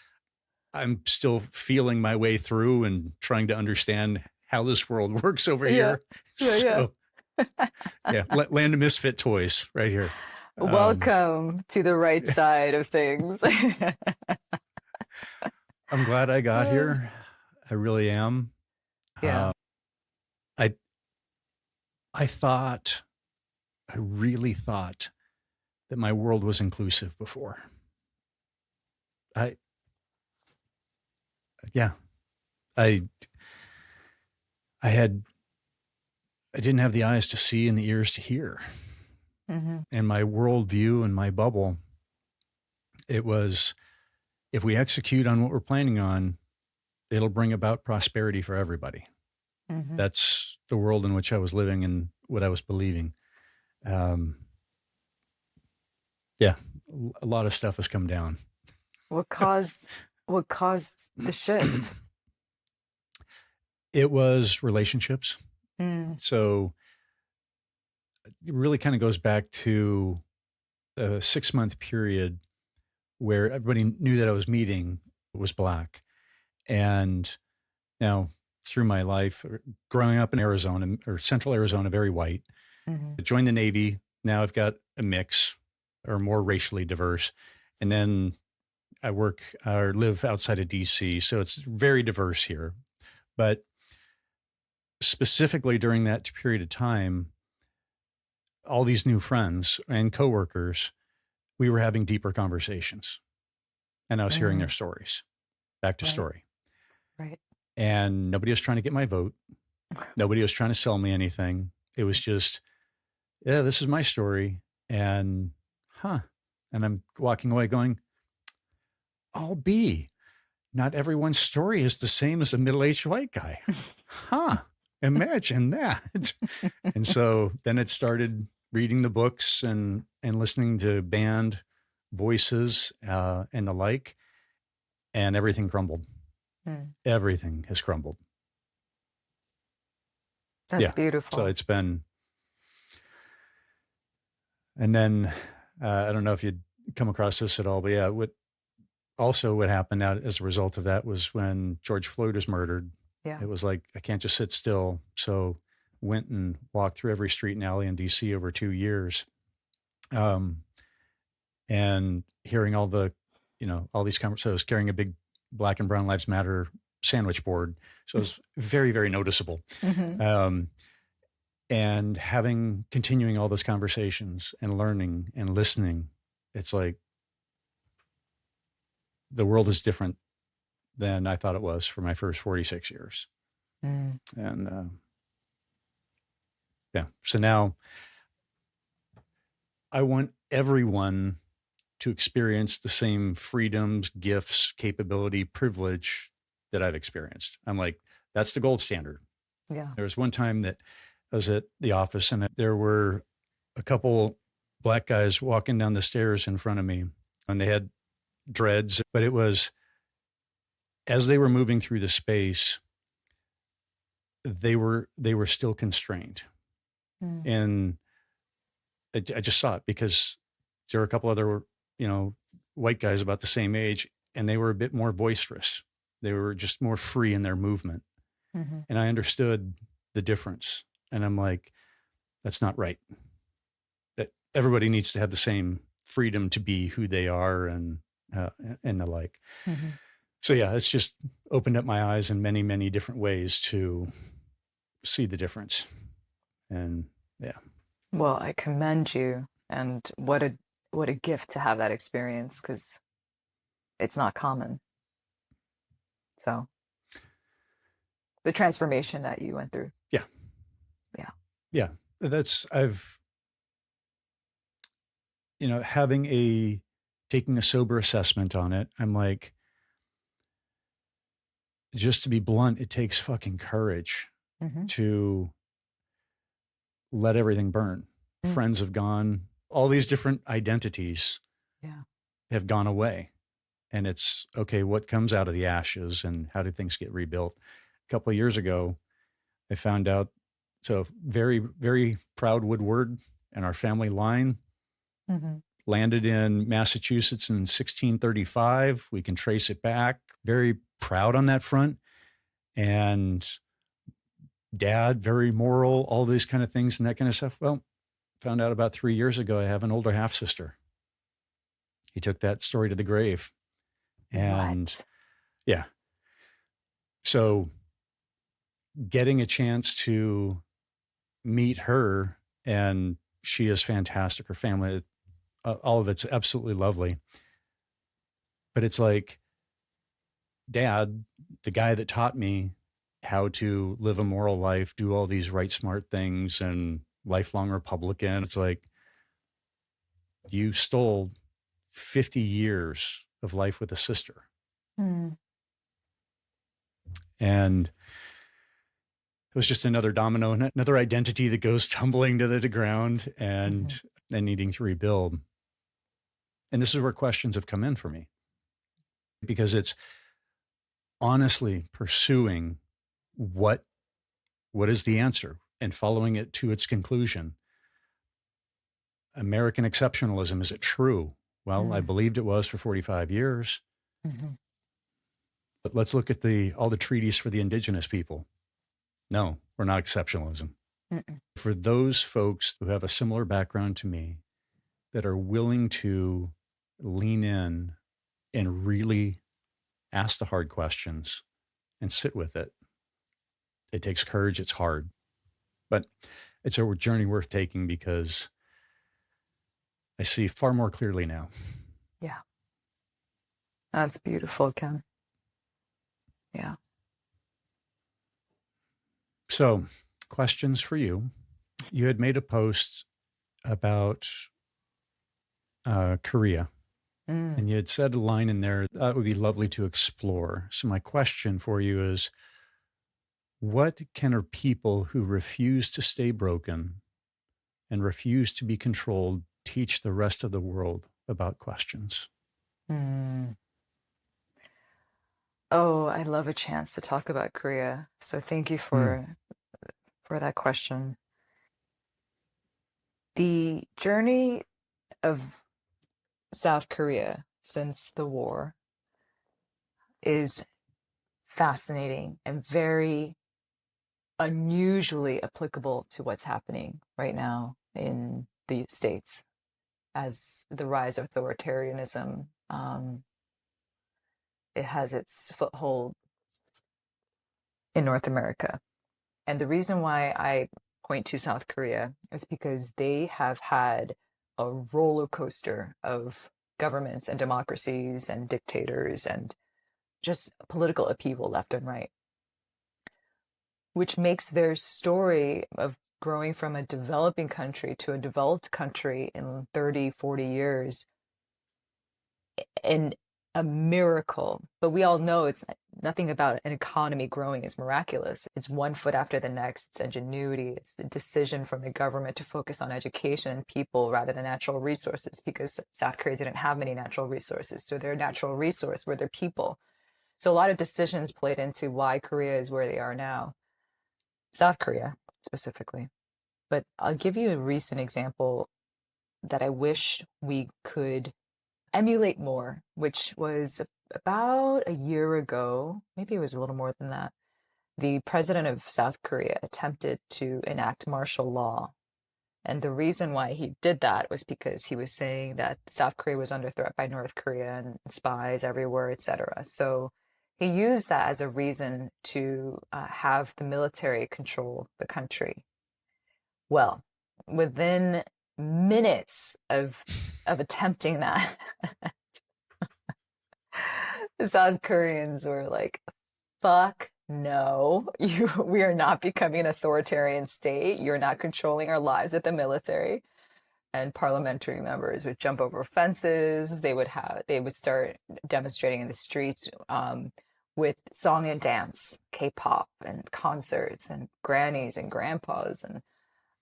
I'm still feeling my way through and trying to understand how this world works over here. So yeah, land of misfit toys right here. Welcome to the right side of things. I'm glad I got here. I really am. Yeah. I really thought that my world was inclusive before. I didn't have the eyes to see and the ears to hear. Mm-hmm. And my worldview and my bubble, it was, if we execute on what we're planning on, it'll bring about prosperity for everybody. Mm-hmm. That's the world in which I was living and what I was believing. A lot of stuff has come down. What caused the shift? It was relationships. Mm, So it really kind of goes back to a 6-month period where everybody knew that I was meeting was Black. And now through my life, growing up in Arizona or central Arizona, very white, mhm. I joined the Navy. Now I've got a mix or more racially diverse. And then I work or live outside of DC. So it's very diverse here. But specifically during that period of time, all these new friends and coworkers, we were having deeper conversations and I was hearing their Mm, stories, back to right, story. right. And nobody was trying to get my vote. Nobody was trying to sell me anything. It was just, yeah, this is my story. And, huh. And I'm walking away going, I'll be. Not everyone's story is the same as a middle aged white guy. Huh. Imagine that. And so then it started reading the books and listening to band voices and the like, and everything crumbled. Mm, Everything has crumbled. that's Yeah. So beautiful. it's been, and then I don't know if you'd come across this at all, but yeah, what happened out as a result of that was when George Floyd was murdered. Yeah. It was like, I can't just sit still. So went and walked through every street and alley in DC over 2 years. Um, and hearing all the, all these conversations. So I was carrying a big Black and Brown Lives Matter sandwich board. So it was very, very noticeable. Hmm. Um, and continuing all those conversations and learning and listening, it's like the world is different than I thought it was for my first 46 years. Mm, And yeah, so now I want everyone to experience the same freedoms, gifts, capability, privilege that I've experienced. I'm like, that's the gold standard. yeah. There was one time that I was at the office and there were a couple Black guys walking down the stairs in front of me and they had dreads, but it was as they were moving through the space, they were still constrained. Mm, And I just saw it because there were a couple other, white guys about the same age, and they were a bit more boisterous. They were just more free in their movement. mhm. And I understood the difference. And I'm like, that's not right. That everybody needs to have the same freedom to be who they are and the like. Mhm. So yeah, it's just opened up my eyes in many, many different ways to see the difference. And yeah. Well, I commend you, and what a gift to have that experience because it's not common. So the transformation that you went through. Yeah. Yeah. Yeah. I've, having taking a sober assessment on it, I'm like, just to be blunt, it takes fucking courage Hmm. to let everything burn. Mm, Friends have gone, all these different identities yeah. have gone away. And it's okay, what comes out of the ashes and how do things get rebuilt? A couple of years ago, I found out, so very, very proud Woodward and our family line Hmm. landed in Massachusetts in 1635. We can trace it back. Very proud on that front. And dad, very moral, all these kind of things and that kind of stuff. Well, found out about 3 years ago, I have an older half sister. He took that story to the grave. And What? yeah, so getting a chance to meet her, and she is fantastic. Her family, all of it's absolutely lovely. But it's like, dad, the guy that taught me how to live a moral life, do all these right, smart things, and lifelong Republican. It's like, you stole 50 years of life with a sister. Mm, And it was just another domino, another identity that goes tumbling to the ground mhm. and needing to rebuild. And this is where questions have come in for me. because it's honestly pursuing what is the answer and following it to its conclusion. American exceptionalism, is it true? Well, I believed it was for 45 years. Mm-hmm. But let's look at all the treaties for the indigenous people. No, we're not exceptionalism. Mm-mm. For those folks who have a similar background to me that are willing to lean in and really ask the hard questions and sit with it, it takes courage. It's hard, but it's a journey worth taking because I see far more clearly now. Yeah. That's beautiful, Ken. Yeah. So, questions for you. You had made a post about Korea, and you had said a line in there that would be lovely to explore. So, my question for you is, what can our people who refuse to stay broken and refuse to be controlled teach the rest of the world about questions? Mm. Oh, I love a chance to talk about Korea. So thank you for that question. The journey of South Korea since the war is fascinating and very unusually applicable to what's happening right now in the States as the rise of authoritarianism. It has its foothold in North America. And the reason why I point to South Korea is because they have had a roller coaster of governments and democracies and dictators and just political upheaval left and right, which makes their story of growing from a developing country to a developed country in 30, 40 years and a miracle. But we all know it's nothing about an economy growing is miraculous. It's one foot after the next. It's ingenuity. It's the decision from the government to focus on education and people rather than natural resources, because South Korea didn't have many natural resources. So their natural resource were their people. So a lot of decisions played into why Korea is where they are now. South Korea specifically. But I'll give you a recent example that I wish we could emulate more, which was about a year ago, maybe it was a little more than that. The president of South Korea attempted to enact martial law. And the reason why he did that was because he was saying that South Korea was under threat by North Korea and spies everywhere, etc. So he used that as a reason to have the military control the country. Well, within minutes of attempting that, the South Koreans were like, fuck no, we are not becoming an authoritarian state. You're not controlling our lives with the military. And parliamentary members would jump over fences. They would start demonstrating in the streets with song and dance, K-pop and concerts and grannies and grandpas and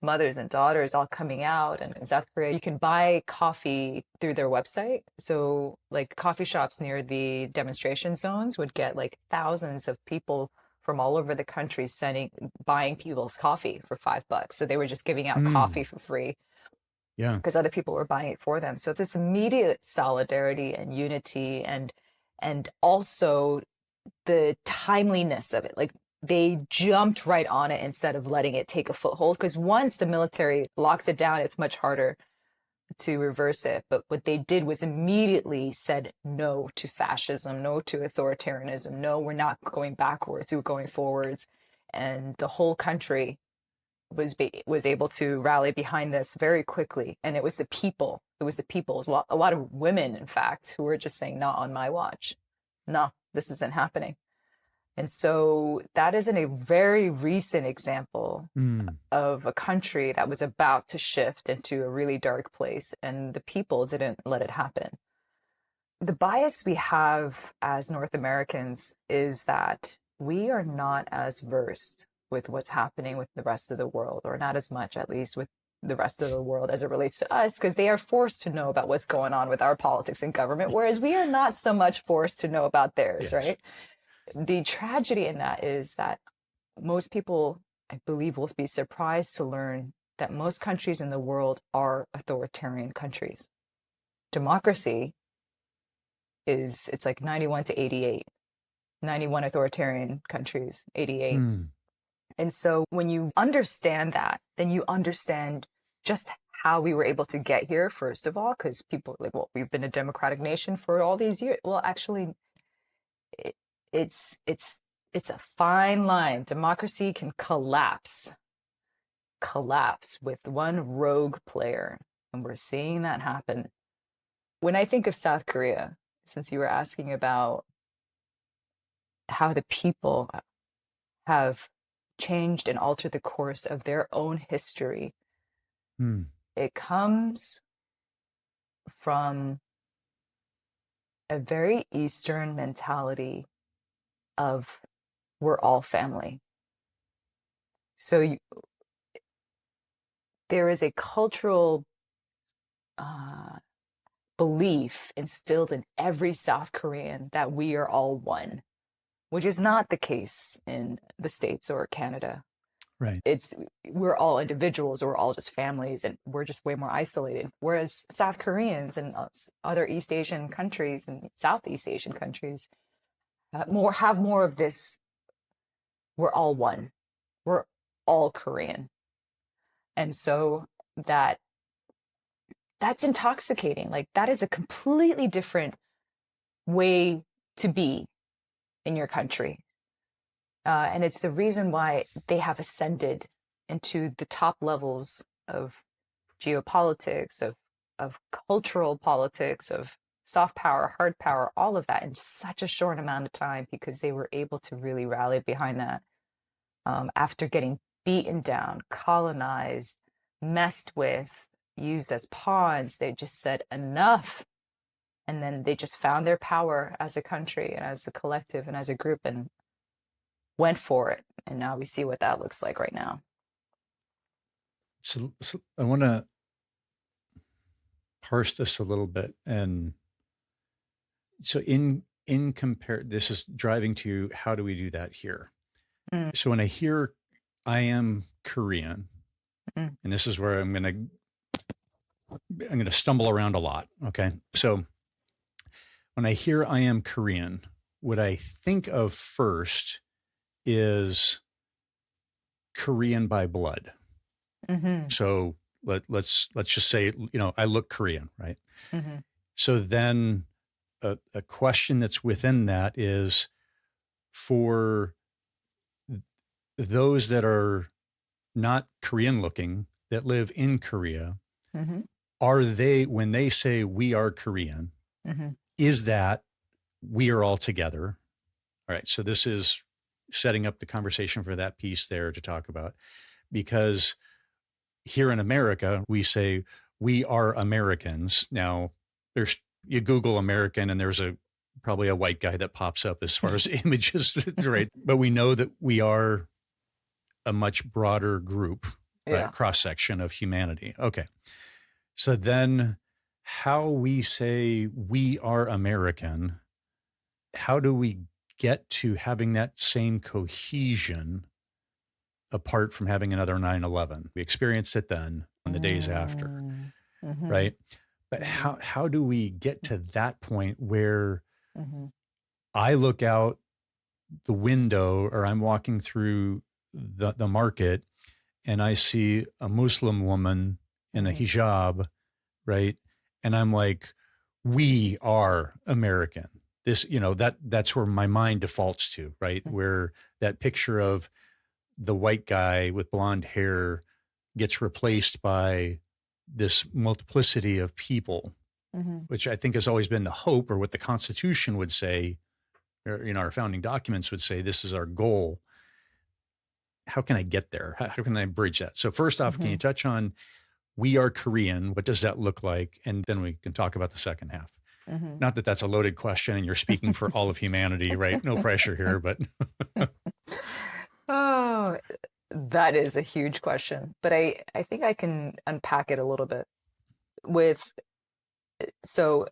mothers and daughters all coming out. And in South Korea, you can buy coffee through their website. So like coffee shops near the demonstration zones would get like thousands of people from all over the country buying people's coffee for $5. So they were just giving out coffee for free. Yeah. Because other people were buying it for them. So it's this immediate solidarity and unity and also the timeliness of it. Like they jumped right on it instead of letting it take a foothold. Because once the military locks it down, it's much harder to reverse it. But what they did was immediately said no to fascism, no to authoritarianism. No, we're not going backwards, we're going forwards. And the whole country was able to rally behind this very quickly. And it was the people. It was a lot of women, in fact, who were just saying, not on my watch. No, this isn't happening. And so that is a very recent example of a country that was about to shift into a really dark place, and the people didn't let it happen. The bias we have as North Americans is that we are not as versed with what's happening with the rest of the world, or not as much, at least, with the rest of the world as it relates to us, because they are forced to know about what's going on with our politics and government, whereas we are not so much forced to know about theirs, Yes. right? The tragedy in that is that most people, I believe, will be surprised to learn that most countries in the world are authoritarian countries. Democracy it's like 91 to 88, 91 authoritarian countries, 88. And so when you understand that, then you understand just how we were able to get here, first of all, because people are like, well, we've been a democratic nation for all these years. Well, actually, it's a fine line. Democracy can collapse with one rogue player, and we're seeing that happen. When I think of South Korea, since you were asking about how the people have changed and altered the course of their own history, it comes from a very Eastern mentality of we're all family. So there is a cultural belief instilled in every South Korean that we are all one, which is not the case in the States or Canada. Right. We're all individuals, or we're all just families, and we're just way more isolated. Whereas South Koreans and other East Asian countries and Southeast Asian countries have more of this. We're all one. We're all Korean. And so that's intoxicating. Like, that is a completely different way to be in your country. And it's the reason why they have ascended into the top levels of geopolitics, of cultural politics, of soft power, hard power, all of that in such a short amount of time, because they were able to really rally behind that. After getting beaten down, colonized, messed with, used as pawns, they just said enough. And then they just found their power as a country and as a collective and as a group and went for it. And now we see what that looks like right now. So I want to parse this a little bit. And so this is driving to how do we do that here? So when I hear I am Korean, and this is where I'm going to stumble around a lot. Okay. So when I hear I am Korean, what I think of first is Korean by blood. So let's just say, I look Korean, right? So then a question that's within that is, for those that are not Korean looking, that live in Korea, are they, when they say we are Korean, is that we are all together? All right. So this is setting up the conversation for that piece there to talk about, because here in America, we say we are Americans. Now, you Google American and there's probably a white guy that pops up as far as images, right? But we know that we are a much broader group, right? Cross-section of humanity. Okay. So then how we say we are American, how do we get to having that same cohesion apart from having another 9/11? We experienced it then on the days after, right? But how do we get to that point where I look out the window, or I'm walking through the market and I see a Muslim woman in a hijab, right? And I'm like, we are American. This, that's where my mind defaults to, right? Where that picture of the white guy with blonde hair gets replaced by this multiplicity of people, which I think has always been the hope, or what the Constitution would say, or our founding documents would say, this is our goal. How can I get there? How can I bridge that? So first off, can you touch on we are Korean? What does that look like? And then we can talk about the second half. Not that that's a loaded question and you're speaking for all of humanity, right? No pressure here, but. Oh, That is a huge question, but I think I can unpack it a little bit with, so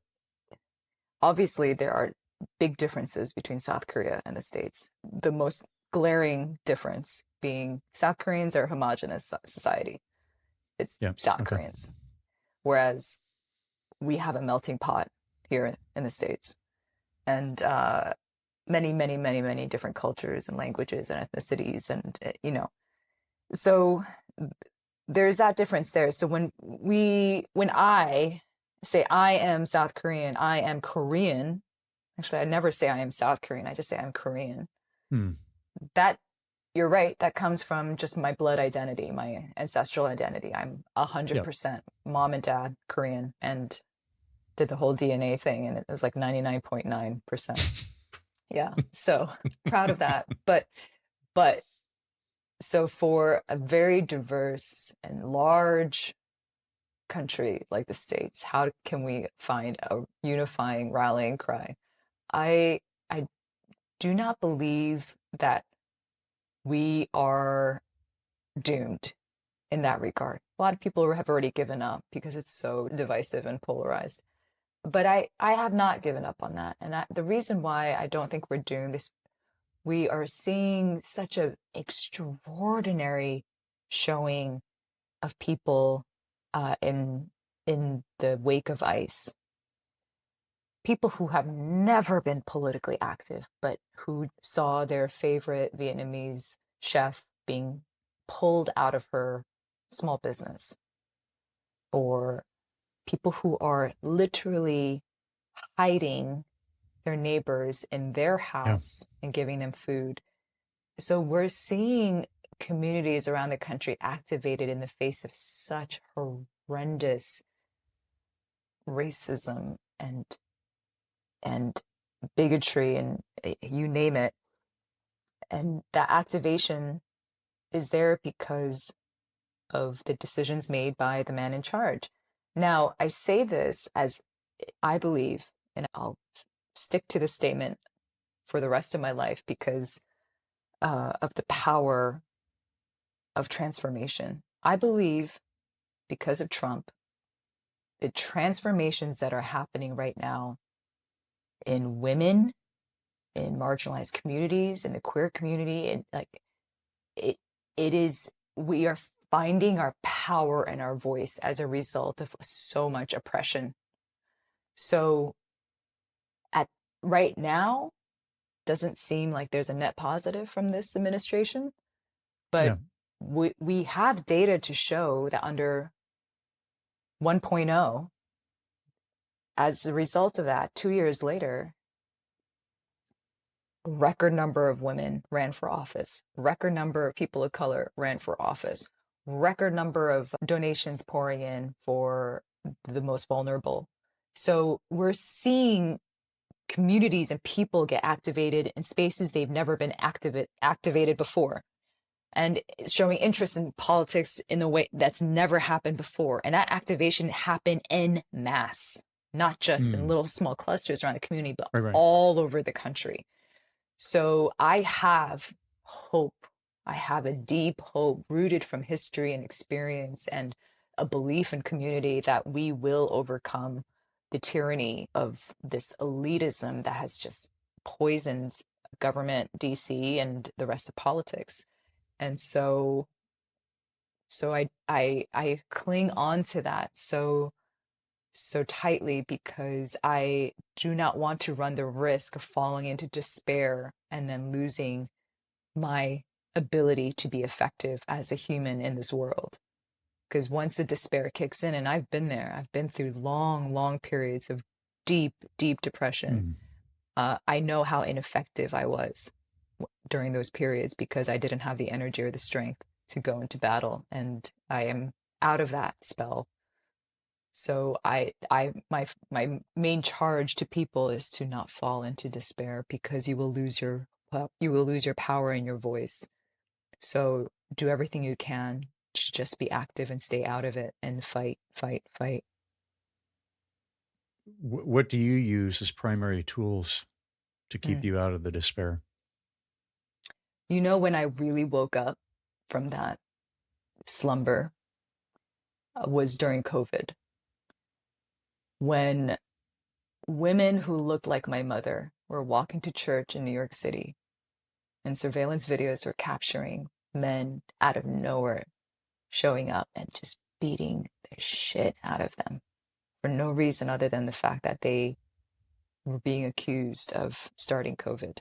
obviously there are big differences between South Korea and the States. The most glaring difference being South Koreans are a homogenous society. It's Yeah. South Okay. Koreans, whereas we have a melting pot here in the States, and many, many, many, many different cultures and languages and ethnicities, and so there's that difference there. So when I say I am South Korean, I am Korean. Actually, I never say I am South Korean. I just say I'm Korean. Hmm. That You're right. That comes from just my blood identity, my ancestral identity. I'm Yep. 100% mom and dad Korean, and did the whole DNA thing, and it was like 99.9%. Yeah. So proud of that. But so for a very diverse and large country like the States, how can we find a unifying rallying cry? I do not believe that we are doomed in that regard. A lot of people have already given up because it's so divisive and polarized. But I have not given up on that. And the reason why I don't think we're doomed is we are seeing such an extraordinary showing of people in the wake of ICE. People who have never been politically active, but who saw their favorite Vietnamese chef being pulled out of her small business, or people who are literally hiding their neighbors in their Yeah. house and giving them food. So we're seeing communities around the country activated in the face of such horrendous racism and bigotry and you name it. And that activation is there because of the decisions made by the man in charge. Now, I say this as I believe, and I'll stick to this statement for the rest of my life because of the power of transformation. I believe because of Trump, the transformations that are happening right now in women, in marginalized communities, in the queer community, and like it, it is, we are finding our power and our voice as a result of so much oppression. So at right now, doesn't seem like there's a net positive from this administration, but Yeah. we have data to show that under 1.0, as a result of that, 2 years later, a record number of women ran for office, record number of people of color ran for office, record number of donations pouring in for the most vulnerable. So we're seeing communities and people get activated in spaces they've never been activated before, and showing interest in politics in a way that's never happened before. And that activation happened en masse, not just in Hmm. little small clusters around the community, but Right. Right. all over the country. So I have hope. I have a deep hope rooted from history and experience and a belief in community that we will overcome the tyranny of this elitism that has just poisoned government, DC, and the rest of politics. And so I cling on to that so tightly because I do not want to run the risk of falling into despair and then losing my ability to be effective as a human in this world. Because once the despair kicks in, and I've been there, I've been through long, long periods of deep, deep depression. Hmm. I know how ineffective I was during those periods because I didn't have the energy or the strength to go into battle, and I am out of that spell. So my main charge to people is to not fall into despair because you will lose your power and your voice. So do everything you can to just be active and stay out of it and fight, fight, fight. What do you use as primary tools to keep Mm. you out of the despair? You know, when I really woke up from that slumber was during COVID, when women who looked like my mother were walking to church in New York City, and surveillance videos were capturing men out of nowhere showing up and just beating the shit out of them for no reason other than the fact that they were being accused of starting COVID.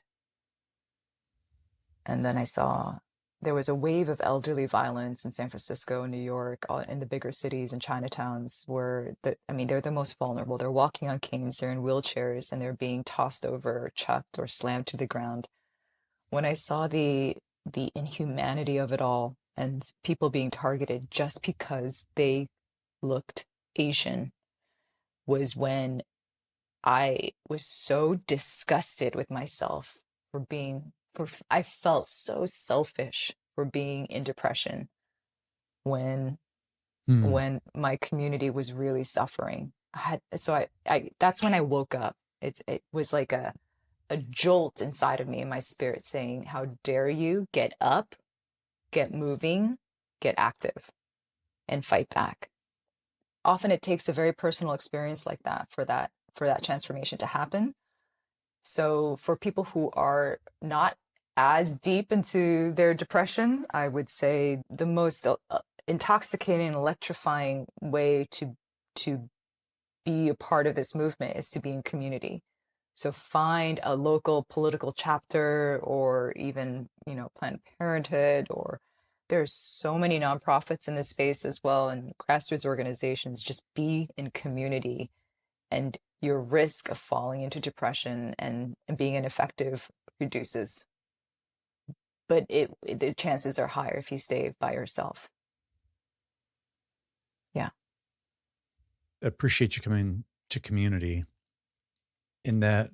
And then I saw there was a wave of elderly violence in San Francisco, New York, in the bigger cities and Chinatowns where they're the most vulnerable. They're walking on canes, they're in wheelchairs, and they're being tossed over, or chucked, or slammed to the ground. When I saw the inhumanity of it all and people being targeted just because they looked Asian, was when I was so disgusted with myself I felt so selfish for being in depression when my community was really suffering. I that's when I woke up. It was like a jolt inside of me in my spirit saying, how dare you get up, get moving, get active, and fight back. Often it takes a very personal experience like that for that transformation to happen. So for people who are not as deep into their depression, I would say the most intoxicating and electrifying way to be a part of this movement is to be in community. So find a local political chapter, or even, Planned Parenthood, or there's so many nonprofits in this space as well, and grassroots organizations. Just be in community, and your risk of falling into depression and being ineffective reduces. But the chances are higher if you stay by yourself. Yeah. I appreciate you coming to community, in that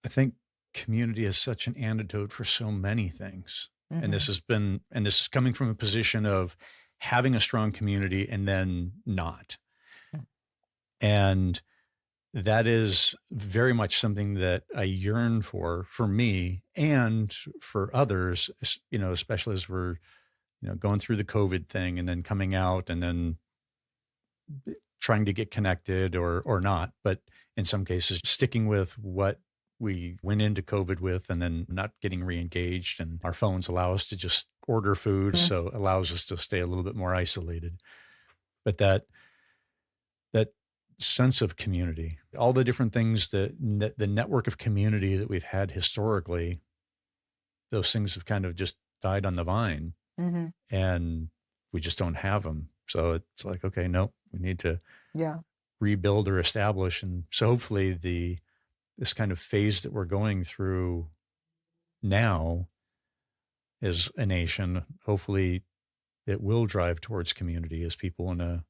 I think community is such an antidote for so many things. Mm-hmm. And this is coming from a position of having a strong community and then not. Mm. And that is very much something that I yearn for me and for others, especially as we're, going through the COVID thing and then coming out and then trying to get connected or not. But in some cases, sticking with what we went into COVID with and then not getting re-engaged. And our phones allow us to just order food. So it allows us to stay a little bit more isolated. But that sense of community, all the different things that the network of community that we've had historically, those things have kind of just died on the vine. Mm-hmm. And we just don't have them. So it's like, okay, no, we need to rebuild or establish. And so hopefully this kind of phase that we're going through now as a nation, hopefully it will drive towards community as people want to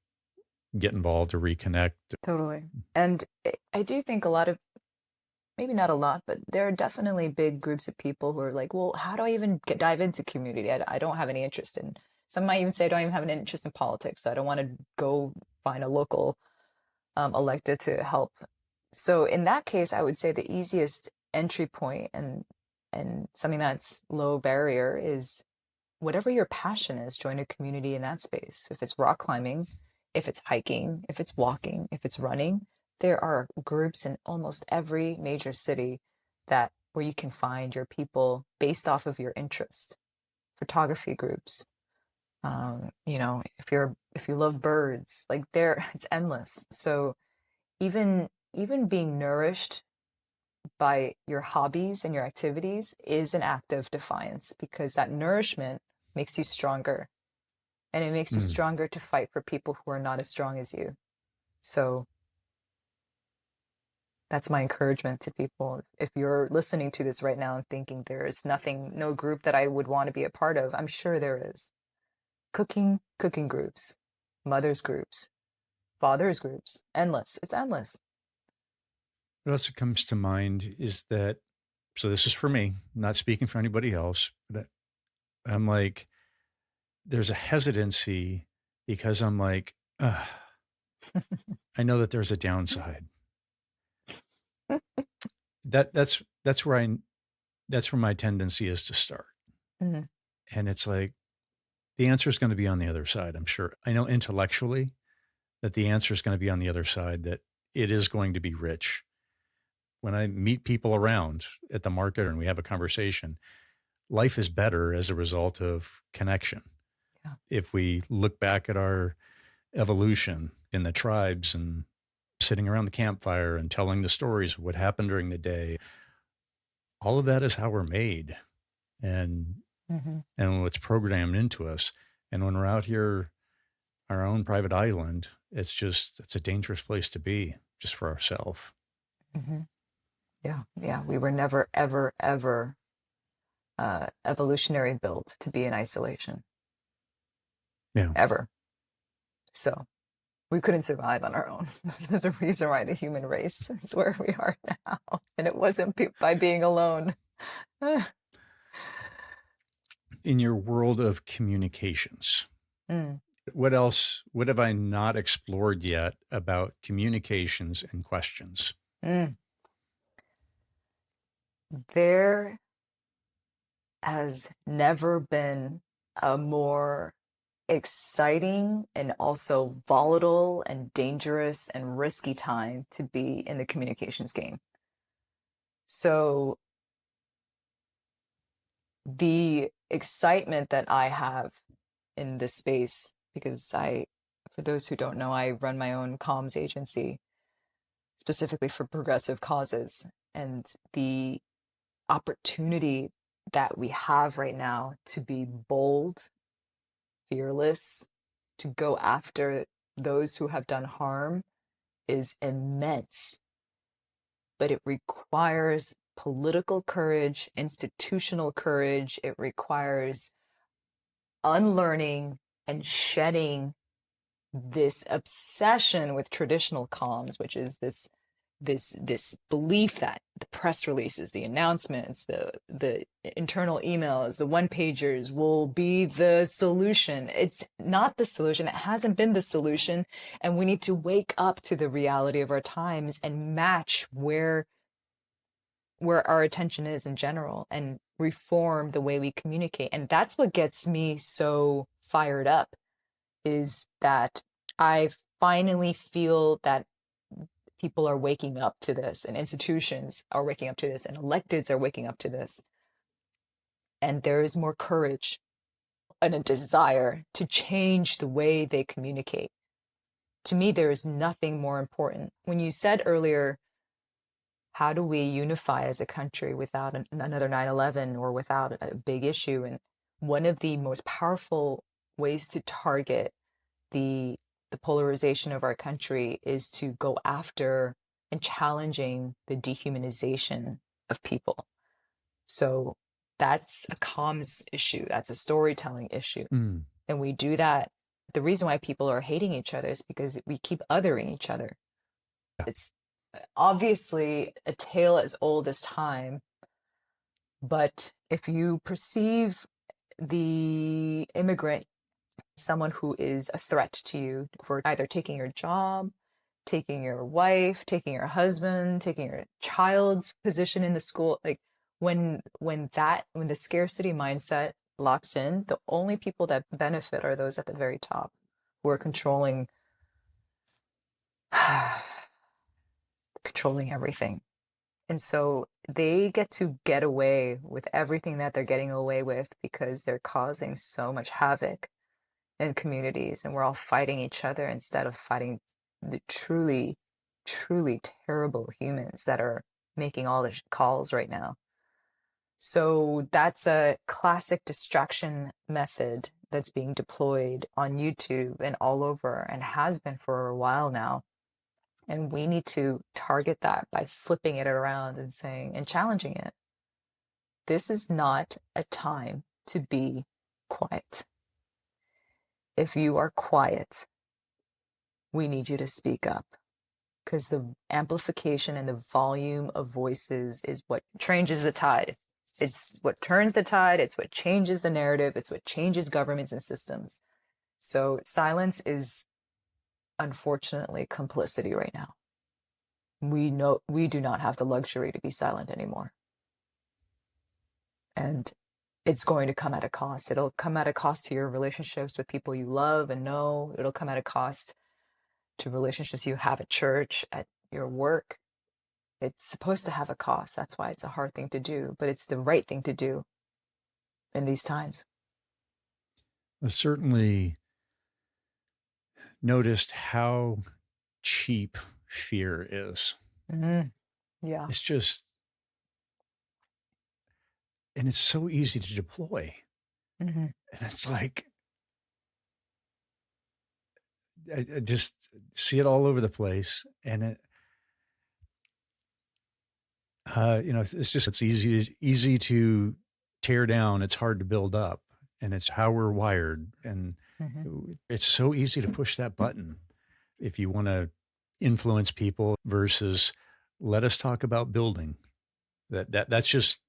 get involved or reconnect. Totally. And I do think a lot of, maybe not a lot, but there are definitely big groups of people who are like, well, how do I even dive into community? I don't have any interest in, some might even say I don't even have an interest in politics. So I don't want to go find a local elected to help. So in that case, I would say the easiest entry point and something that's low barrier is whatever your passion is, join a community in that space. If it's rock climbing, if it's hiking, if it's walking, if it's running, there are groups in almost every major city where you can find your people based off of your interest. Photography groups, if you love birds, like it's endless. So even being nourished by your hobbies and your activities is an act of defiance, because that nourishment makes you stronger, and it makes you stronger to fight for people who are not as strong as you. So that's my encouragement to people. If you're listening to this right now and thinking there is no group that I would want to be a part of, I'm sure there is. Cooking groups, mothers groups, fathers groups, endless. It's endless. What else comes to mind is that, so this is for me, not speaking for anybody else, but I'm like, there's a hesitancy because I'm like, I know that there's a downside. That's where my tendency is to start. Mm-hmm. And it's like, the answer is going to be on the other side, I'm sure. I know intellectually that the answer is going to be on the other side, that it is going to be rich. When I meet people around at the market and we have a conversation, life is better as a result of connection. Yeah. If we look back at our evolution in the tribes and sitting around the campfire and telling the stories of what happened during the day, all of that is how we're made and what's programmed into us. And when we're out here, our own private island, it's a dangerous place to be just for ourselves. Yeah. We were never, ever, ever evolutionary built to be in isolation. Yeah. Ever. So we couldn't survive on our own. There's a reason why the human race is where we are now. And it wasn't by being alone. In your world of communications, what have I not explored yet about communications and questions? There has never been a more exciting and also volatile and dangerous and risky time to be in the communications game. So the excitement that I have in this space, because for those who don't know, I run my own comms agency specifically for progressive causes, and the opportunity that we have right now to be bold, fearless, to go after those who have done harm is immense. But it requires political courage, institutional courage. It requires unlearning and shedding this obsession with traditional comms, which is this belief that the press releases, the announcements, the internal emails, the one pagers will be the solution. It's not the solution. It hasn't been the solution, and we need to wake up to the reality of our times and match where our attention is in general and reform the way we communicate. And that's what gets me so fired up, is that I finally feel that people are waking up to this, and institutions are waking up to this, and electeds are waking up to this. And there is more courage and a desire to change the way they communicate. To me, there is nothing more important. When you said earlier, how do we unify as a country without another 9/11 or without a big issue? And one of the most powerful ways to target the polarization of our country is to go after and challenging the dehumanization of people. So that's a comms issue. That's a storytelling issue. And we do that. The reason why people are hating each other is because we keep othering each other. It's obviously a tale as old as time. But if you perceive the immigrant someone who is a threat to you for either taking your job, taking your wife, taking your husband, taking your child's position in the school, like when the scarcity mindset locks in, the only people that benefit are those at the very top who are controlling everything. And so they get away with everything that they're getting away with because they're causing so much havoc in communities, and we're all fighting each other instead of fighting the truly, truly terrible humans that are making all the calls right now. So that's a classic distraction method that's being deployed on YouTube and all over, and has been for a while now. And we need to target that by flipping it around and saying, and challenging it. This is not a time to be quiet. If you are quiet, we need you to speak up, because the amplification and the volume of voices is what changes the tide. It's what turns the tide. It's what changes the narrative. It's what changes governments and systems. So silence is unfortunately complicity right now. We know we do not have the luxury to be silent anymore. And it's going to come at a cost. It'll come at a cost to your relationships with people you love and know. It'll come at a cost to relationships you have at church, at your work. It's supposed to have a cost. That's why it's a hard thing to do, but it's the right thing to do in these times. I've certainly noticed how cheap fear is. Yeah. It's just, and it's so easy to deploy. And it's like, I just see it all over the place. And it, it's easy to tear down. It's hard to build up, and it's how we're wired. And it's so easy to push that button if you want to influence people versus let us talk about building. That's just,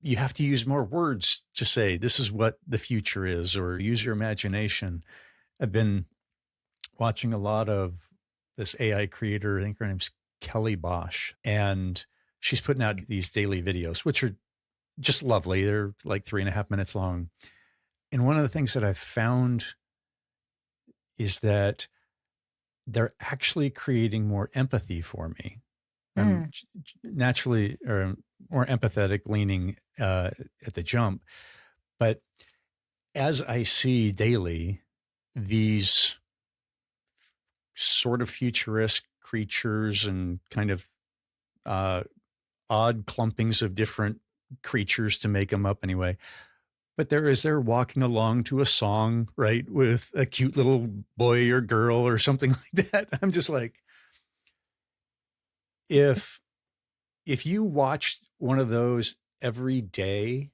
you have to use more words to say this is what the future is, or use your imagination. I've been watching a lot of this AI creator. I think her name's Kelly Bosch, and she's putting out these daily videos, which are just lovely. They're like 3.5 minutes long. And one of the things that I've found is that they're actually creating more empathy for me. I'm naturally or more empathetic leaning at the jump. But as I see daily these sort of futuristic creatures and kind of odd clumpings of different creatures to make them up anyway. But they're walking along to a song, right, with a cute little boy or girl or something like that. I'm just like, if you watched one of those every day,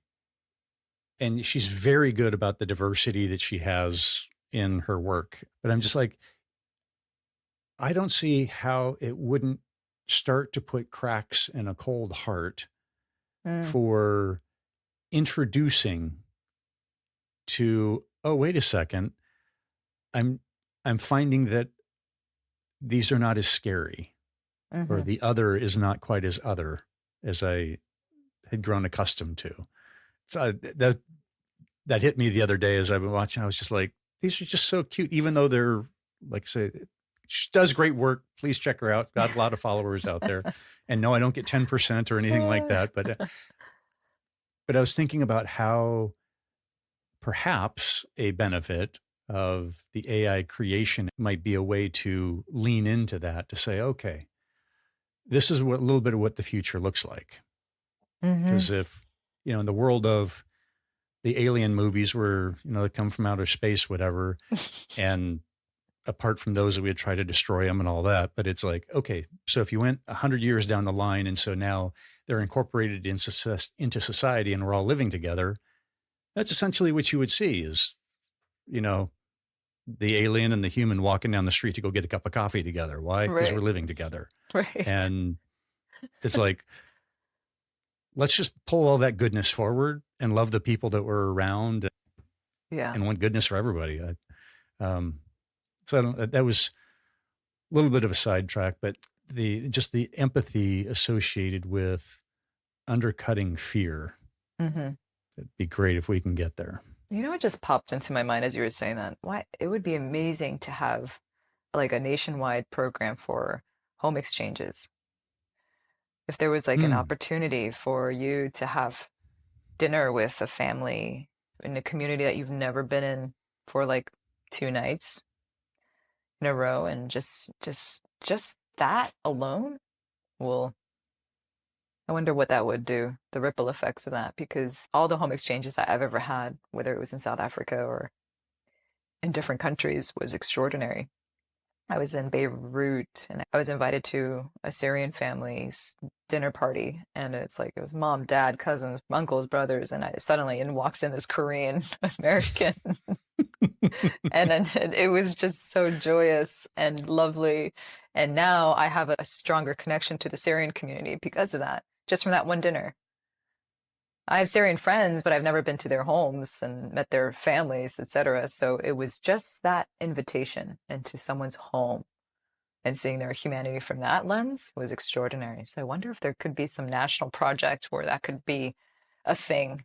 and she's very good about the diversity that she has in her work, but I'm just like, I don't see how it wouldn't start to put cracks in a cold heart for introducing to, oh, wait a second, I'm finding that these are not as scary, or the other is not quite as other as I had grown accustomed to. So that hit me the other day as I've been watching. I was just like, these are just so cute, even though they're, like I say, she does great work. Please check her out. Got a lot of followers out there. And no, I don't get 10% or anything like that. But I was thinking about how perhaps a benefit of the AI creation might be a way to lean into that, to say, okay, this is what a little bit of what the future looks like. Because if, in the world of the alien movies where, they come from outer space, whatever, and apart from those that we would try to destroy them and all that, but it's like, okay, so if you went 100 years down the line, and so now they're incorporated into society and we're all living together, that's essentially what you would see is, the alien and the human walking down the street to go get a cup of coffee together. Why? Because we're living together. Right. And it's like, let's just pull all that goodness forward and love the people that were around. Yeah. And want goodness for everybody. So that was a little bit of a sidetrack, but the empathy associated with undercutting fear. It'd be great if we can get there. What just popped into my mind as you were saying that? Why it would be amazing to have like a nationwide program for home exchanges. If there was like an opportunity for you to have dinner with a family in a community that you've never been in for like 2 nights in a row, and just that alone will, I wonder what that would do, the ripple effects of that, because all the home exchanges that I've ever had, whether it was in South Africa or in different countries, was extraordinary. I was in Beirut and I was invited to a Syrian family's dinner party, and it's like it was mom, dad, cousins, uncles, brothers, and I suddenly in walks in this Korean American. And then it was just so joyous and lovely. And now I have a stronger connection to the Syrian community because of that, just from that one dinner. I have Syrian friends, but I've never been to their homes and met their families, etc. So it was just that invitation into someone's home and seeing their humanity from that lens was extraordinary. So I wonder if there could be some national project where that could be a thing,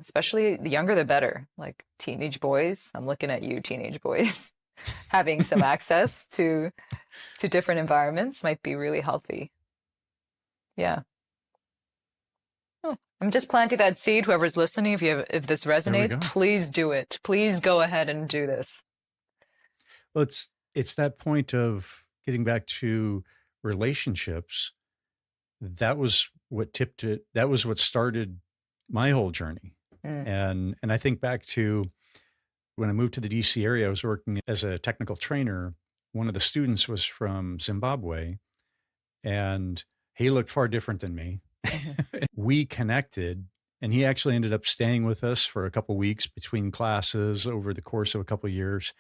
Especially the younger the better. Like teenage boys, I'm looking at you, teenage boys. Having some access to different environments might be really healthy. Yeah. Oh, I'm just planting that seed. Whoever's listening, if this There we resonates, go. please do it. Please go ahead and do this. Well, it's that point of getting back to relationships. That was what tipped it. That was what started my whole journey. Mm. And I think back to when I moved to the DC area, I was working as a technical trainer. One of the students was from Zimbabwe, and he looked far different than me. Mm-hmm. We connected, and he actually ended up staying with us for a couple weeks between classes over the course of a couple years.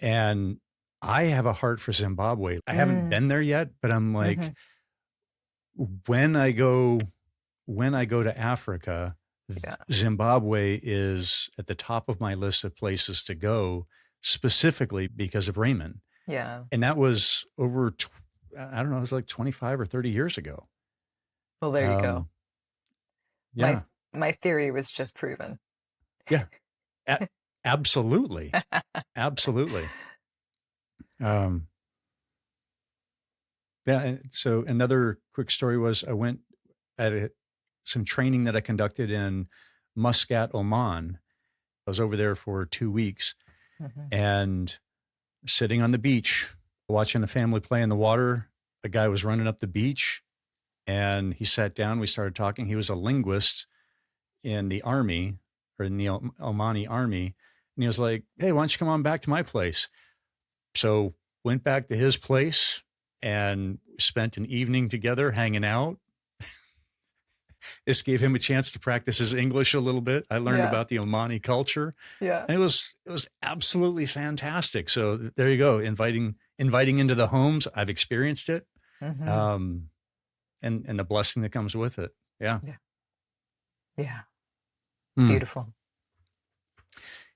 And I have a heart for Zimbabwe. I haven't been there yet, but I'm like, when I go to Africa, Yeah. Zimbabwe is at the top of my list of places to go, specifically because of Raymond. Yeah. And that was over, I don't know, it was like 25 or 30 years ago. Well, there you go. Yeah. My theory was just proven. Yeah. Absolutely. Absolutely. Yeah. And so another quick story was I went at some training that I conducted in Muscat, Oman. I was over there for 2 weeks and sitting on the beach, watching a family play in the water. A guy was running up the beach and he sat down. We started talking. He was a linguist in the army, or in the Omani army. And he was like, "Hey, why don't you come on back to my place?" So went back to his place and spent an evening together hanging out. This gave him a chance to practice his English a little bit. I learned about the Omani culture. Yeah. And it was absolutely fantastic. So there you go. Inviting into the homes. I've experienced it. And the blessing that comes with it. Yeah. Yeah. Yeah. Mm. Beautiful.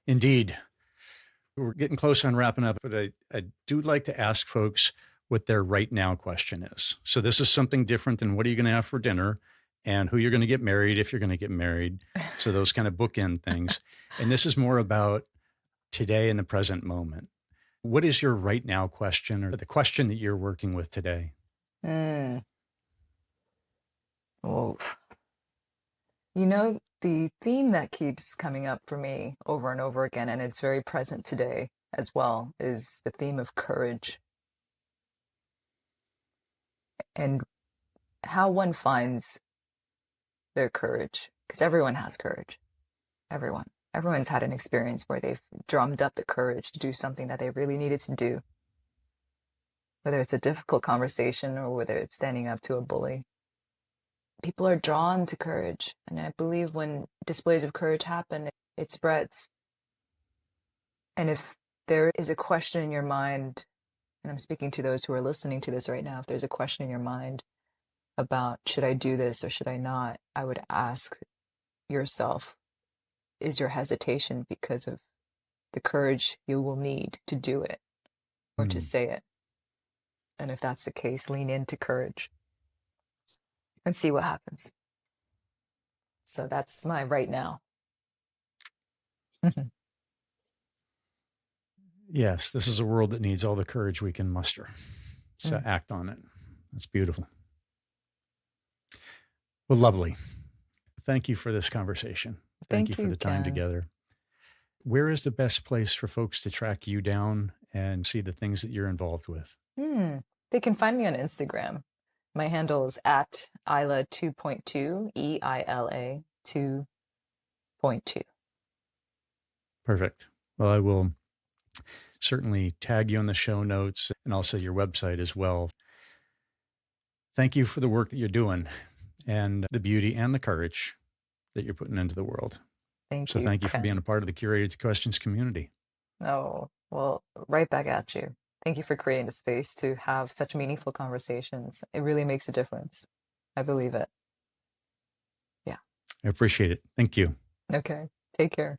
Indeed. We're getting close on wrapping up, but I do like to ask folks what their right now question is. So this is something different than what are you going to have for dinner and who you're going to get married if you're going to get married. So those kind of bookend things. And this is more about today in the present moment. What is your right now question, or the question that you're working with today? Well, you know, the theme that keeps coming up for me over and over again, and it's very present today as well, is the theme of courage and how one finds their courage. Because everyone has courage. Everyone's had an experience where they've drummed up the courage to do something that they really needed to do. Whether it's a difficult conversation or whether it's standing up to a bully. People are drawn to courage. And I believe when displays of courage happen, it spreads. And if there is a question in your mind, and I'm speaking to those who are listening to this right now, if there's a question in your mind about, should I do this or should I not? I would ask yourself, is your hesitation because of the courage you will need to do it or to say it? And if that's the case, lean into courage and see what happens. So that's my right now. Yes, this is a world that needs all the courage we can muster. So act on it. That's beautiful. Well, lovely. Thank you for this conversation. Thank you for the time together. Where is the best place for folks to track you down and see the things that you're involved with? They can find me on Instagram. My handle is at Eila 2.2, EILA 2.2. Perfect. Well, I will certainly tag you on the show notes and also your website as well. Thank you for the work that you're doing and the beauty and the courage that you're putting into the world. Thank you. So thank you for being a part of the Curated Questions community. Oh, well, right back at you. Thank you for creating the space to have such meaningful conversations. It really makes a difference. I believe it. Yeah. I appreciate it. Thank you. Okay. Take care.